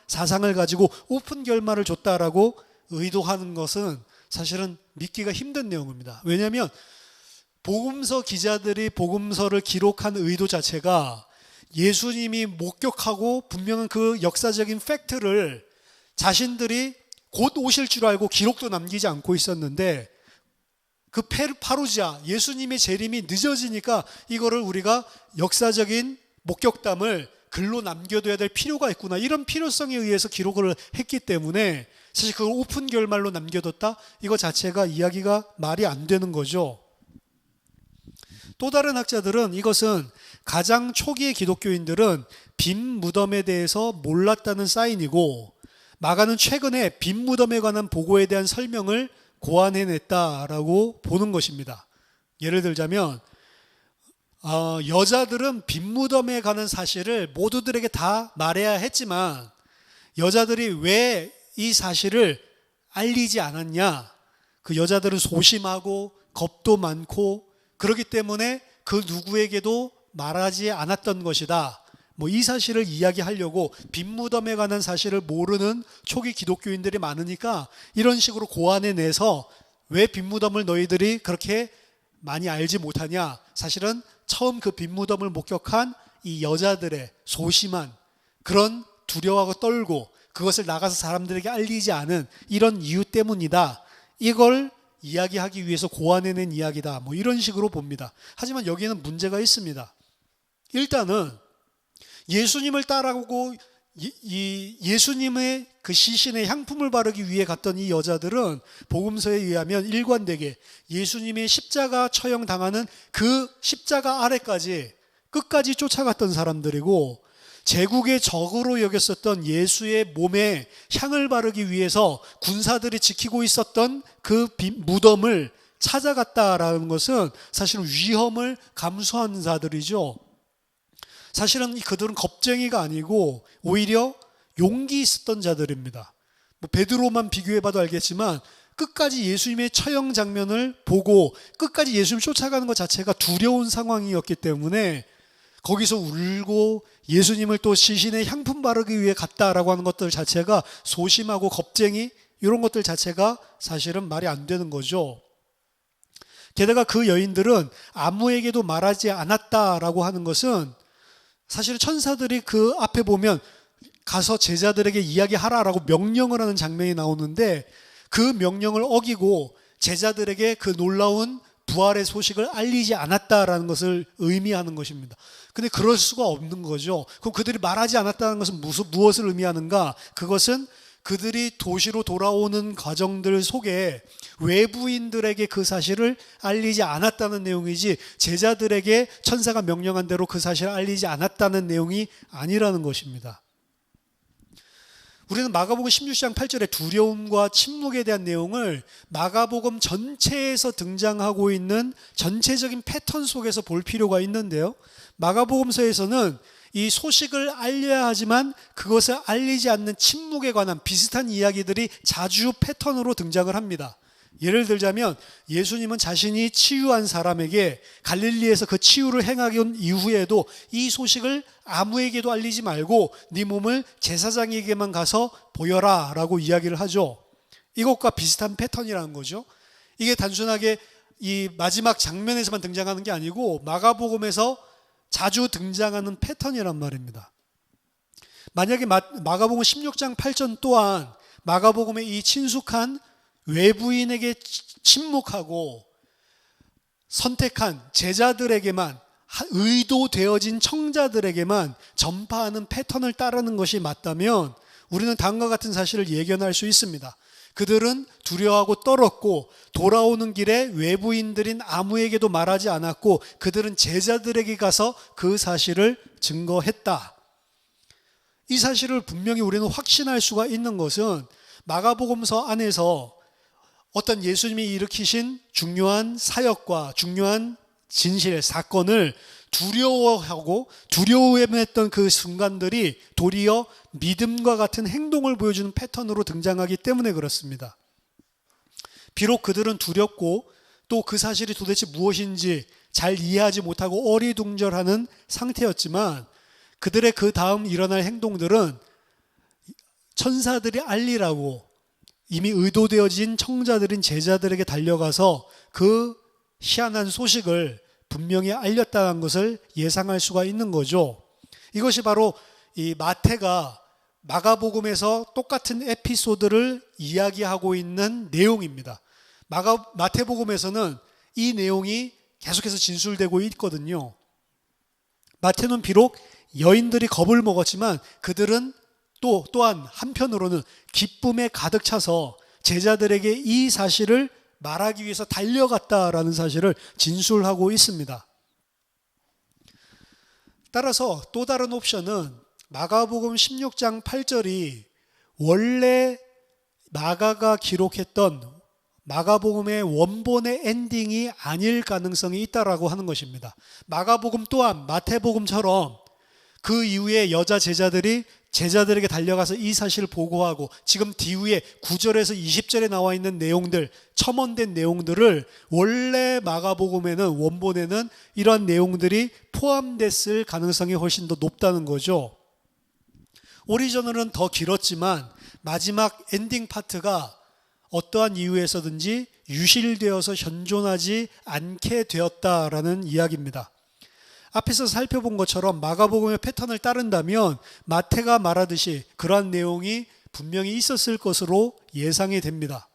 사상을 가지고 오픈 결말을 줬다라고 의도하는 것은 사실은 믿기가 힘든 내용입니다. 왜냐하면 복음서 기자들이 복음서를 기록한 의도 자체가 예수님이 목격하고 분명한 그 역사적인 팩트를 자신들이 곧 오실 줄 알고 기록도 남기지 않고 있었는데 그 파루지아, 예수님의 재림이 늦어지니까 이거를 우리가 역사적인 목격담을 글로 남겨둬야 될 필요가 있구나, 이런 필요성에 의해서 기록을 했기 때문에 사실 그걸 오픈 결말로 남겨뒀다? 이거 자체가 이야기가 말이 안 되는 거죠. 또 다른 학자들은 이것은 가장 초기의 기독교인들은 빈 무덤에 대해서 몰랐다는 사인이고, 마가는 최근에 빈 무덤에 관한 보고에 대한 설명을 고안해냈다라고 보는 것입니다. 예를 들자면 여자들은 빈 무덤에 관한 사실을 모두들에게 다 말해야 했지만 여자들이 왜 이 사실을 알리지 않았냐? 그 여자들은 소심하고 겁도 많고 그렇기 때문에 그 누구에게도 말하지 않았던 것이다. 이 사실을 이야기하려고 빈 무덤에 관한 사실을 모르는 초기 기독교인들이 많으니까 이런 식으로 고안해내서 왜 빈 무덤을 너희들이 그렇게 많이 알지 못하냐? 사실은 처음 그 빈 무덤을 목격한 이 여자들의 소심한 그런 두려워하고 떨고 그것을 나가서 사람들에게 알리지 않은 이런 이유 때문이다. 이걸 이야기하기 위해서 고안해낸 이야기다. 이런 식으로 봅니다. 하지만 여기에는 문제가 있습니다. 일단은 예수님을 따라오고 예수님의 그 시신에 향품을 바르기 위해 갔던 이 여자들은 복음서에 의하면 일관되게 예수님의 십자가 처형당하는 그 십자가 아래까지 끝까지 쫓아갔던 사람들이고, 제국의 적으로 여겼었던 예수의 몸에 향을 바르기 위해서 군사들이 지키고 있었던 그 무덤을 찾아갔다라는 것은 사실은 위험을 감수한 자들이죠. 사실은 그들은 겁쟁이가 아니고 오히려 용기 있었던 자들입니다. 뭐 베드로만 비교해봐도 알겠지만 끝까지 예수님의 처형 장면을 보고 끝까지 예수님 쫓아가는 것 자체가 두려운 상황이었기 때문에 거기서 울고 예수님을 또 시신에 향품 바르기 위해 갔다라고 하는 것들 자체가 소심하고 겁쟁이 이런 것들 자체가 사실은 말이 안 되는 거죠. 게다가 그 여인들은 아무에게도 말하지 않았다라고 하는 것은 사실은 천사들이 그 앞에 보면 가서 제자들에게 이야기하라라고 명령을 하는 장면이 나오는데 그 명령을 어기고 제자들에게 그 놀라운 부활의 소식을 알리지 않았다라는 것을 의미하는 것입니다. 근데 그럴 수가 없는 거죠. 그럼 그들이 말하지 않았다는 것은 무엇을 의미하는가? 그것은 그들이 도시로 돌아오는 과정들 속에 외부인들에게 그 사실을 알리지 않았다는 내용이지 제자들에게 천사가 명령한 대로 그 사실을 알리지 않았다는 내용이 아니라는 것입니다. 우리는 마가복음 16장 8절에 두려움과 침묵에 대한 내용을 마가복음 전체에서 등장하고 있는 전체적인 패턴 속에서 볼 필요가 있는데요. 마가복음서에서는 이 소식을 알려야 하지만 그것을 알리지 않는 침묵에 관한 비슷한 이야기들이 자주 패턴으로 등장을 합니다. 예를 들자면 예수님은 자신이 치유한 사람에게 갈릴리에서 그 치유를 행하기 이후에도 이 소식을 아무에게도 알리지 말고 네 몸을 제사장에게만 가서 보여라 라고 이야기를 하죠. 이것과 비슷한 패턴이라는 거죠. 이게 단순하게 이 마지막 장면에서만 등장하는 게 아니고 마가복음에서 자주 등장하는 패턴이란 말입니다. 만약에 마가복음 16장 8절 또한 마가복음의 이 친숙한 외부인에게 침묵하고 선택한 제자들에게만 의도되어진 청자들에게만 전파하는 패턴을 따르는 것이 맞다면 우리는 다음과 같은 사실을 예견할 수 있습니다. 그들은 두려워하고 떨었고 돌아오는 길에 외부인들인 아무에게도 말하지 않았고 그들은 제자들에게 가서 그 사실을 증거했다. 이 사실을 분명히 우리는 확신할 수가 있는 것은 마가복음서 안에서 어떤 예수님이 일으키신 중요한 사역과 중요한 진실, 사건을 두려워하고 두려워했던 그 순간들이 도리어 믿음과 같은 행동을 보여주는 패턴으로 등장하기 때문에 그렇습니다. 비록 그들은 두렵고 또 그 사실이 도대체 무엇인지 잘 이해하지 못하고 어리둥절하는 상태였지만 그들의 그 다음 일어날 행동들은 천사들이 알리라고 이미 의도되어진 청자들인 제자들에게 달려가서 그 희한한 소식을 분명히 알렸다는 것을 예상할 수가 있는 거죠. 이것이 바로 이 마태가 마가복음에서 똑같은 에피소드를 이야기하고 있는 내용입니다. 마태복음에서는 이 내용이 계속해서 진술되고 있거든요. 마태는 비록 여인들이 겁을 먹었지만 그들은 또한 한편으로는 기쁨에 가득 차서 제자들에게 이 사실을 말하기 위해서 달려갔다라는 사실을 진술하고 있습니다. 따라서 또 다른 옵션은 마가복음 16장 8절이 원래 마가가 기록했던 마가복음의 원본의 엔딩이 아닐 가능성이 있다라고 하는 것입니다. 마가복음 또한 마태복음처럼 그 이후에 여자 제자들이 제자들에게 달려가서 이 사실을 보고하고 지금 뒤에 9절에서 20절에 나와 있는 내용들, 첨언된 내용들을 원래 마가복음에는 원본에는 이러한 내용들이 포함됐을 가능성이 훨씬 더 높다는 거죠. 오리지널은 더 길었지만 마지막 엔딩 파트가 어떠한 이유에서든지 유실되어서 현존하지 않게 되었다라는 이야기입니다. 앞에서 살펴본 것처럼 마가복음의 패턴을 따른다면 마태가 말하듯이 그러한 내용이 분명히 있었을 것으로 예상이 됩니다.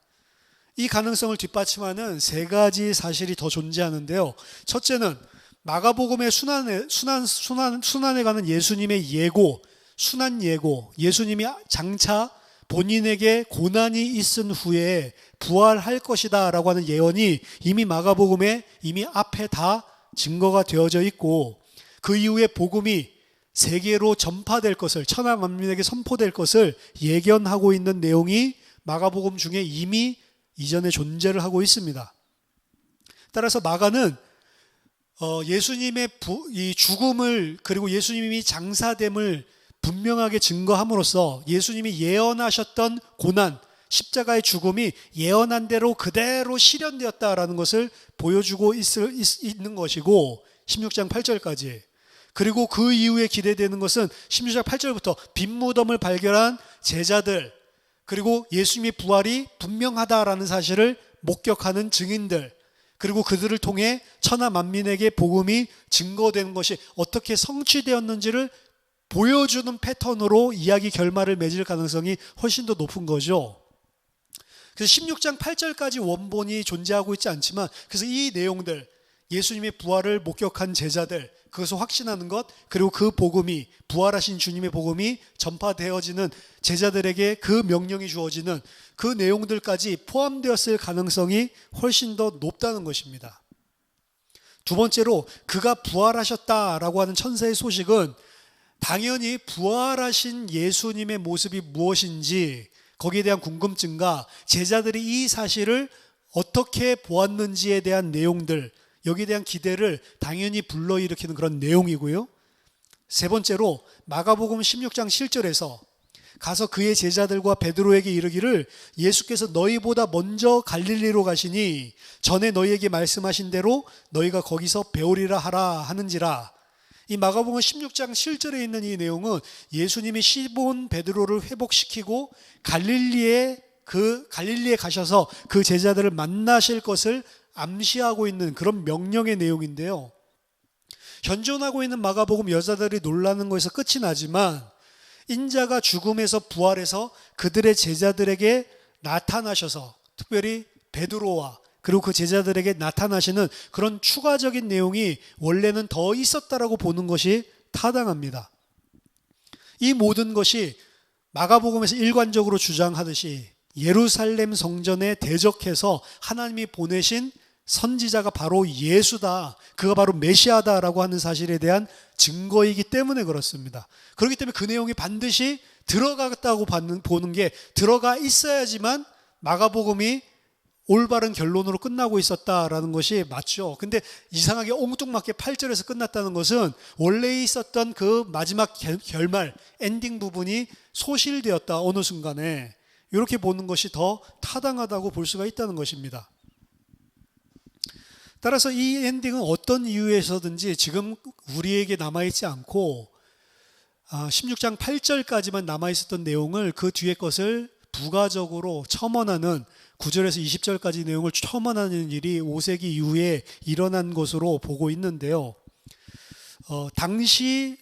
이 가능성을 뒷받침하는 세 가지 사실이 더 존재하는데요. 첫째는 마가복음의 순환에 가는 예수님의 예고, 순환 예고, 예수님이 장차 본인에게 고난이 있은 후에 부활할 것이다 라고 하는 예언이 이미 마가복음에 이미 앞에 다 증거가 되어져 있고 그 이후에 복음이 세계로 전파될 것을 천하 만민에게 선포될 것을 예견하고 있는 내용이 마가복음 중에 이미 이전에 존재를 하고 있습니다. 따라서 마가는 예수님의 이 죽음을 그리고 예수님이 장사됨을 분명하게 증거함으로써 예수님이 예언하셨던 고난, 십자가의 죽음이 예언한 대로 그대로 실현되었다라는 것을 보여주고 있는 것이고 16장 8절까지. 그리고 그 이후에 기대되는 것은 16장 8절부터 빈 무덤을 발견한 제자들, 그리고 예수님의 부활이 분명하다라는 사실을 목격하는 증인들, 그리고 그들을 통해 천하 만민에게 복음이 증거되는 것이 어떻게 성취되었는지를 보여주는 패턴으로 이야기 결말을 맺을 가능성이 훨씬 더 높은 거죠. 그래서 16장 8절까지 원본이 존재하고 있지 않지만, 그래서 이 내용들, 예수님의 부활을 목격한 제자들, 그것을 확신하는 것, 그리고 그 복음이, 부활하신 주님의 복음이 전파되어지는 제자들에게 그 명령이 주어지는 그 내용들까지 포함되었을 가능성이 훨씬 더 높다는 것입니다. 두 번째로, 그가 부활하셨다라고 하는 천사의 소식은 당연히 부활하신 예수님의 모습이 무엇인지 거기에 대한 궁금증과 제자들이 이 사실을 어떻게 보았는지에 대한 내용들, 여기에 대한 기대를 당연히 불러일으키는 그런 내용이고요. 세 번째로 마가복음 16장 7절에서 가서 그의 제자들과 베드로에게 이르기를 예수께서 너희보다 먼저 갈릴리로 가시니 전에 너희에게 말씀하신 대로 너희가 거기서 배우리라 하라 하는지라. 이 마가복음 16장 7절에 있는 이 내용은 예수님이 시몬 베드로를 회복시키고 갈릴리에 가셔서 그 제자들을 만나실 것을 암시하고 있는 그런 명령의 내용인데요. 현존하고 있는 마가복음 여자들이 놀라는 것에서 끝이 나지만 인자가 죽음에서 부활해서 그들의 제자들에게 나타나셔서 특별히 베드로와 그리고 그 제자들에게 나타나시는 그런 추가적인 내용이 원래는 더 있었다라고 보는 것이 타당합니다. 이 모든 것이 마가복음에서 일관적으로 주장하듯이 예루살렘 성전에 대적해서 하나님이 보내신 선지자가 바로 예수다, 그가 바로 메시아다라고 하는 사실에 대한 증거이기 때문에 그렇습니다. 그렇기 때문에 그 내용이 반드시 들어갔다고 보는 게, 들어가 있어야지만 마가복음이 올바른 결론으로 끝나고 있었다라는 것이 맞죠. 근데 이상하게 옹뚱맞게 8절에서 끝났다는 것은 원래 있었던 그 마지막 결말, 엔딩 부분이 소실되었다, 어느 순간에. 이렇게 보는 것이 더 타당하다고 볼 수가 있다는 것입니다. 따라서 이 엔딩은 어떤 이유에서든지 지금 우리에게 남아있지 않고 16장 8절까지만 남아있었던 내용을 그 뒤에 것을 부가적으로 첨언하는, 9절에서 20절까지 내용을 첨언하는 일이 5세기 이후에 일어난 것으로 보고 있는데요. 당시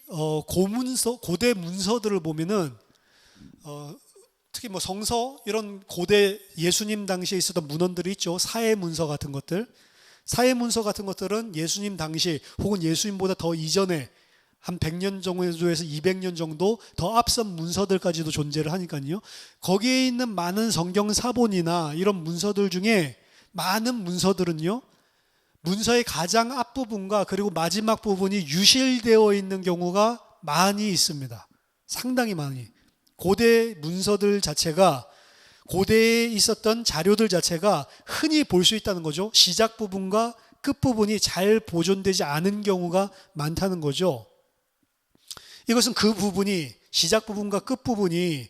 고대 문서들을 보면은 특히 뭐 성서, 이런 고대 예수님 당시에 있었던 문헌들이 있죠. 사회 문서 같은 것들. 사회 문서 같은 것들은 예수님 당시 혹은 예수님보다 더 이전에 한 100년 정도에서 200년 정도 더 앞선 문서들까지도 존재를 하니까요. 거기에 있는 많은 성경 사본이나 이런 문서들 중에 많은 문서들은요, 문서의 가장 앞부분과 그리고 마지막 부분이 유실되어 있는 경우가 많이 있습니다. 상당히 많이. 고대 문서들 자체가, 고대에 있었던 자료들 자체가 흔히 볼 수 있다는 거죠. 시작 부분과 끝 부분이 잘 보존되지 않은 경우가 많다는 거죠. 이것은 그 부분이, 시작 부분과 끝 부분이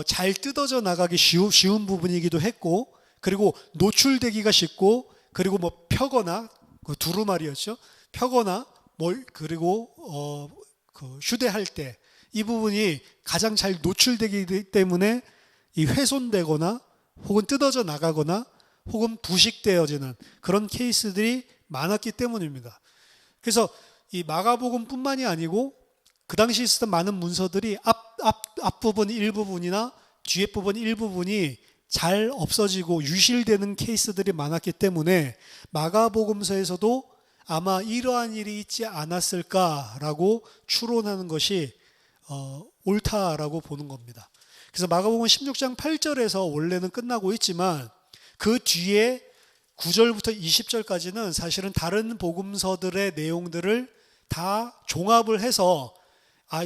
잘 뜯어져 나가기 쉬운 부분이기도 했고, 그리고 노출되기가 쉽고, 그리고 뭐 펴거나, 두루마리였죠. 펴거나 그리고 휴대할 때 이 부분이 가장 잘 노출되기 때문에 이 훼손되거나 혹은 뜯어져 나가거나 혹은 부식되어지는 그런 케이스들이 많았기 때문입니다. 그래서 이 마가복음뿐만이 아니고 그 당시 있었던 많은 문서들이 앞부분 일부분이나 뒤에 부분 일부분이 잘 없어지고 유실되는 케이스들이 많았기 때문에 마가복음서에서도 아마 이러한 일이 있지 않았을까라고 추론하는 것이 옳다라고 보는 겁니다. 그래서 마가복음 16장 8절에서 원래는 끝나고 있지만 그 뒤에 9절부터 20절까지는 사실은 다른 복음서들의 내용들을 다 종합을 해서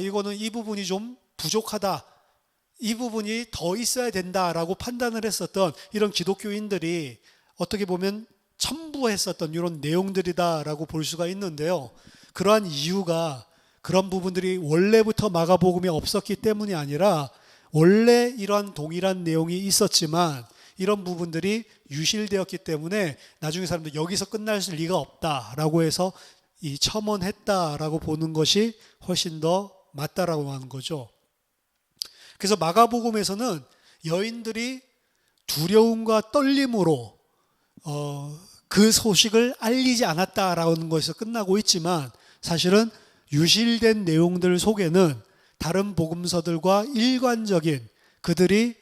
이거는 이 부분이 좀 부족하다, 이 부분이 더 있어야 된다라고 판단을 했었던 이런 기독교인들이 어떻게 보면 첨부했었던 이런 내용들이다라고 볼 수가 있는데요. 그러한 이유가 그런 부분들이 원래부터 마가복음에 없었기 때문이 아니라 원래 이러한 동일한 내용이 있었지만 이런 부분들이 유실되었기 때문에 나중에 사람들 여기서 끝날 리가 없다라고 해서 이 첨언했다라고 보는 것이 훨씬 더 맞다라고 하는 거죠. 그래서 마가복음에서는 여인들이 두려움과 떨림으로 그 소식을 알리지 않았다라는 것에서 끝나고 있지만 사실은 유실된 내용들 속에는 다른 복음서들과 일관적인 그들이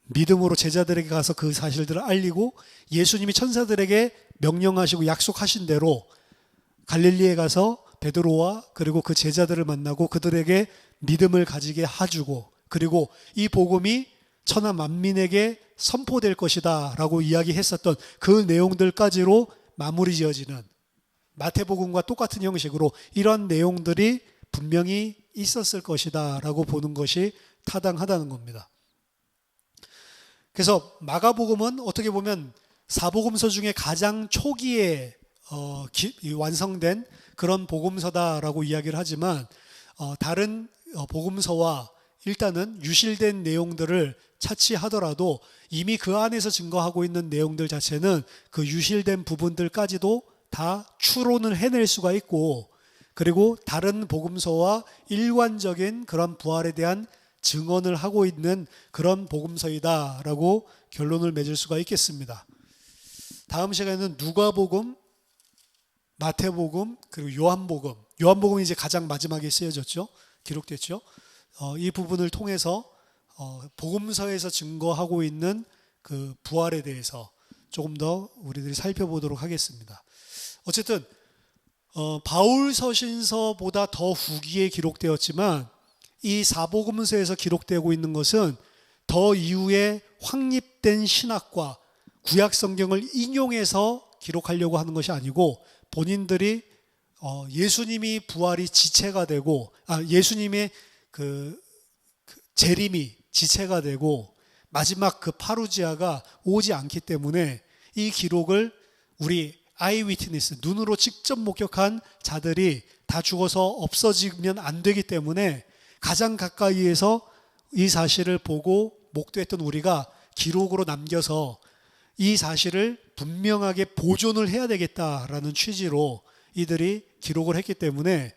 믿음으로 제자들에게 가서 그 사실들을 알리고 예수님이 천사들에게 명령하시고 약속하신 대로 갈릴리에 가서 베드로와 그리고 그 제자들을 만나고 그들에게 믿음을 가지게 해주고 그리고 이 복음이 천하 만민에게 선포될 것이다 라고 이야기했었던 그 내용들까지로 마무리 지어지는 마태복음과 똑같은 형식으로 이런 내용들이 분명히 있었을 것이다 라고 보는 것이 타당하다는 겁니다. 그래서 마가복음은 어떻게 보면 사복음서 중에 가장 초기에 완성된 그런 복음서다라고 이야기를 하지만 다른 복음서와 일단은 유실된 내용들을 차치하더라도 이미 그 안에서 증거하고 있는 내용들 자체는 그 유실된 부분들까지도 다 추론을 해낼 수가 있고 그리고 다른 복음서와 일관적인 그런 부활에 대한 증언을 하고 있는 그런 복음서이다라고 결론을 맺을 수가 있겠습니다. 다음 시간에는 누가복음, 마태복음, 그리고 요한복음. 요한복음이 이제 가장 마지막에 쓰여졌죠. 기록됐죠. 이 부분을 통해서 복음서에서 증거하고 있는 그 부활에 대해서 조금 더 우리들이 살펴보도록 하겠습니다. 어쨌든 바울 서신서보다 더 후기에 기록되었지만 이 사복음서에서 기록되고 있는 것은 더 이후에 확립된 신학과 구약 성경을 인용해서 기록하려고 하는 것이 아니고 본인들이 예수님이 부활이 지체가 되고 예수님의 그 재림이 지체가 되고 마지막 그 파루지아가 오지 않기 때문에 이 기록을 우리 아이 위트니스 눈으로 직접 목격한 자들이 다 죽어서 없어지면 안 되기 때문에 가장 가까이에서 이 사실을 보고 목도했던 우리가 기록으로 남겨서 이 사실을 분명하게 보존을 해야 되겠다라는 취지로 이들이 기록을 했기 때문에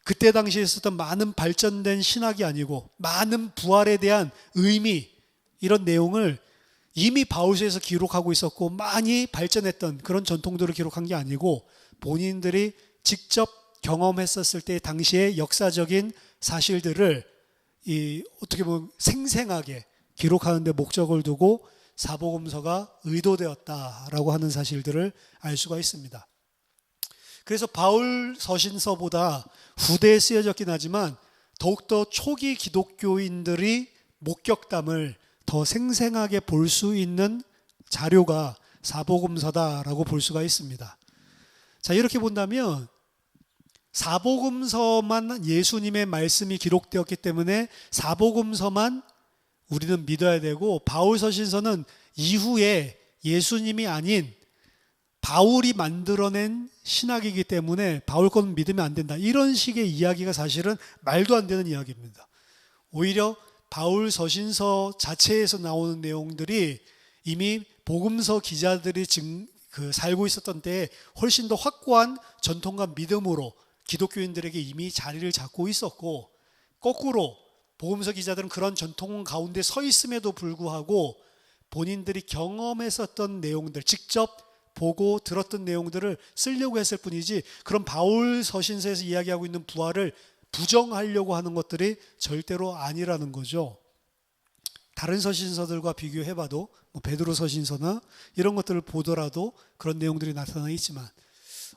그때 당시에 있었던 많은 발전된 신학이 아니고 많은 부활에 대한 의미 이런 내용을 이미 바울서에서 기록하고 있었고 많이 발전했던 그런 전통들을 기록한 게 아니고 본인들이 직접 경험했었을 때 당시의 역사적인 사실들을 어떻게 보면 생생하게 기록하는 데 목적을 두고 사복음서가 의도되었다라고 하는 사실들을 알 수가 있습니다. 그래서 바울 서신서보다 후대에 쓰여졌긴 하지만 더욱더 초기 기독교인들이 목격담을 더 생생하게 볼 수 있는 자료가 사복음서다라고 볼 수가 있습니다. 자, 이렇게 본다면 사복음서만 예수님의 말씀이 기록되었기 때문에 사복음서만 우리는 믿어야 되고 바울 서신서는 이후에 예수님이 아닌 바울이 만들어낸 신학이기 때문에 바울 거는 믿으면 안 된다. 이런 식의 이야기가 사실은 말도 안 되는 이야기입니다. 오히려 바울 서신서 자체에서 나오는 내용들이 이미 복음서 기자들이 살고 있었던 때에 훨씬 더 확고한 전통과 믿음으로 기독교인들에게 이미 자리를 잡고 있었고 거꾸로 복음서 기자들은 그런 전통 가운데 서 있음에도 불구하고 본인들이 경험했었던 내용들 직접 보고 들었던 내용들을 쓰려고 했을 뿐이지 그런 바울 서신서에서 이야기하고 있는 부활을 부정하려고 하는 것들이 절대로 아니라는 거죠. 다른 서신서들과 비교해봐도 베드로 서신서나 이런 것들을 보더라도 그런 내용들이 나타나 있지만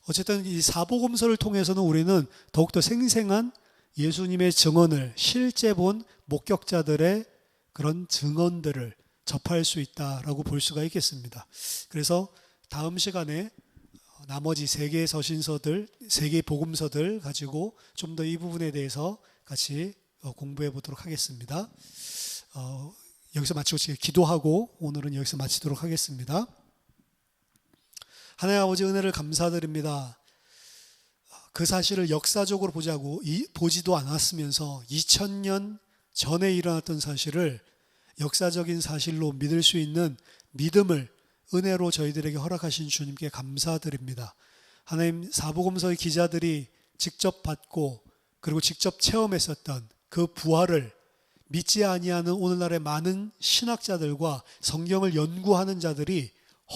어쨌든 이 사복음서를 통해서는 우리는 더욱더 생생한 예수님의 증언을 실제 본 목격자들의 그런 증언들을 접할 수 있다라고 볼 수가 있겠습니다. 그래서 다음 시간에 나머지 세 개의 서신서들, 세 개의 복음서들 가지고 좀 더 이 부분에 대해서 같이 공부해 보도록 하겠습니다. 여기서 마치고 기도하고 오늘은 여기서 마치도록 하겠습니다. 하나님 아버지 은혜를 감사드립니다. 그 사실을 역사적으로 보지도 않았으면서 2000년 전에 일어났던 사실을 역사적인 사실로 믿을 수 있는 믿음을 은혜로 저희들에게 허락하신 주님께 감사드립니다. 하나님, 사복음서의 기자들이 직접 받고 그리고 직접 체험했었던 그 부활을 믿지 아니하는 오늘날의 많은 신학자들과 성경을 연구하는 자들이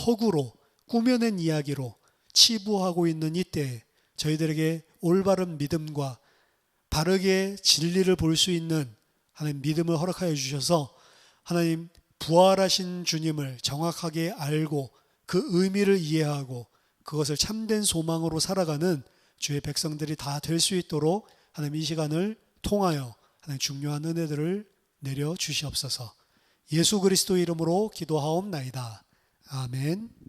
허구로 꾸며낸 이야기로 치부하고 있는 이때에 저희들에게 올바른 믿음과 바르게 진리를 볼 수 있는 하나님 믿음을 허락하여 주셔서 하나님 부활하신 주님을 정확하게 알고 그 의미를 이해하고 그것을 참된 소망으로 살아가는 주의 백성들이 다 될 수 있도록 하나님 이 시간을 통하여 하나님 중요한 은혜들을 내려 주시옵소서. 예수 그리스도 이름으로 기도하옵나이다. 아멘.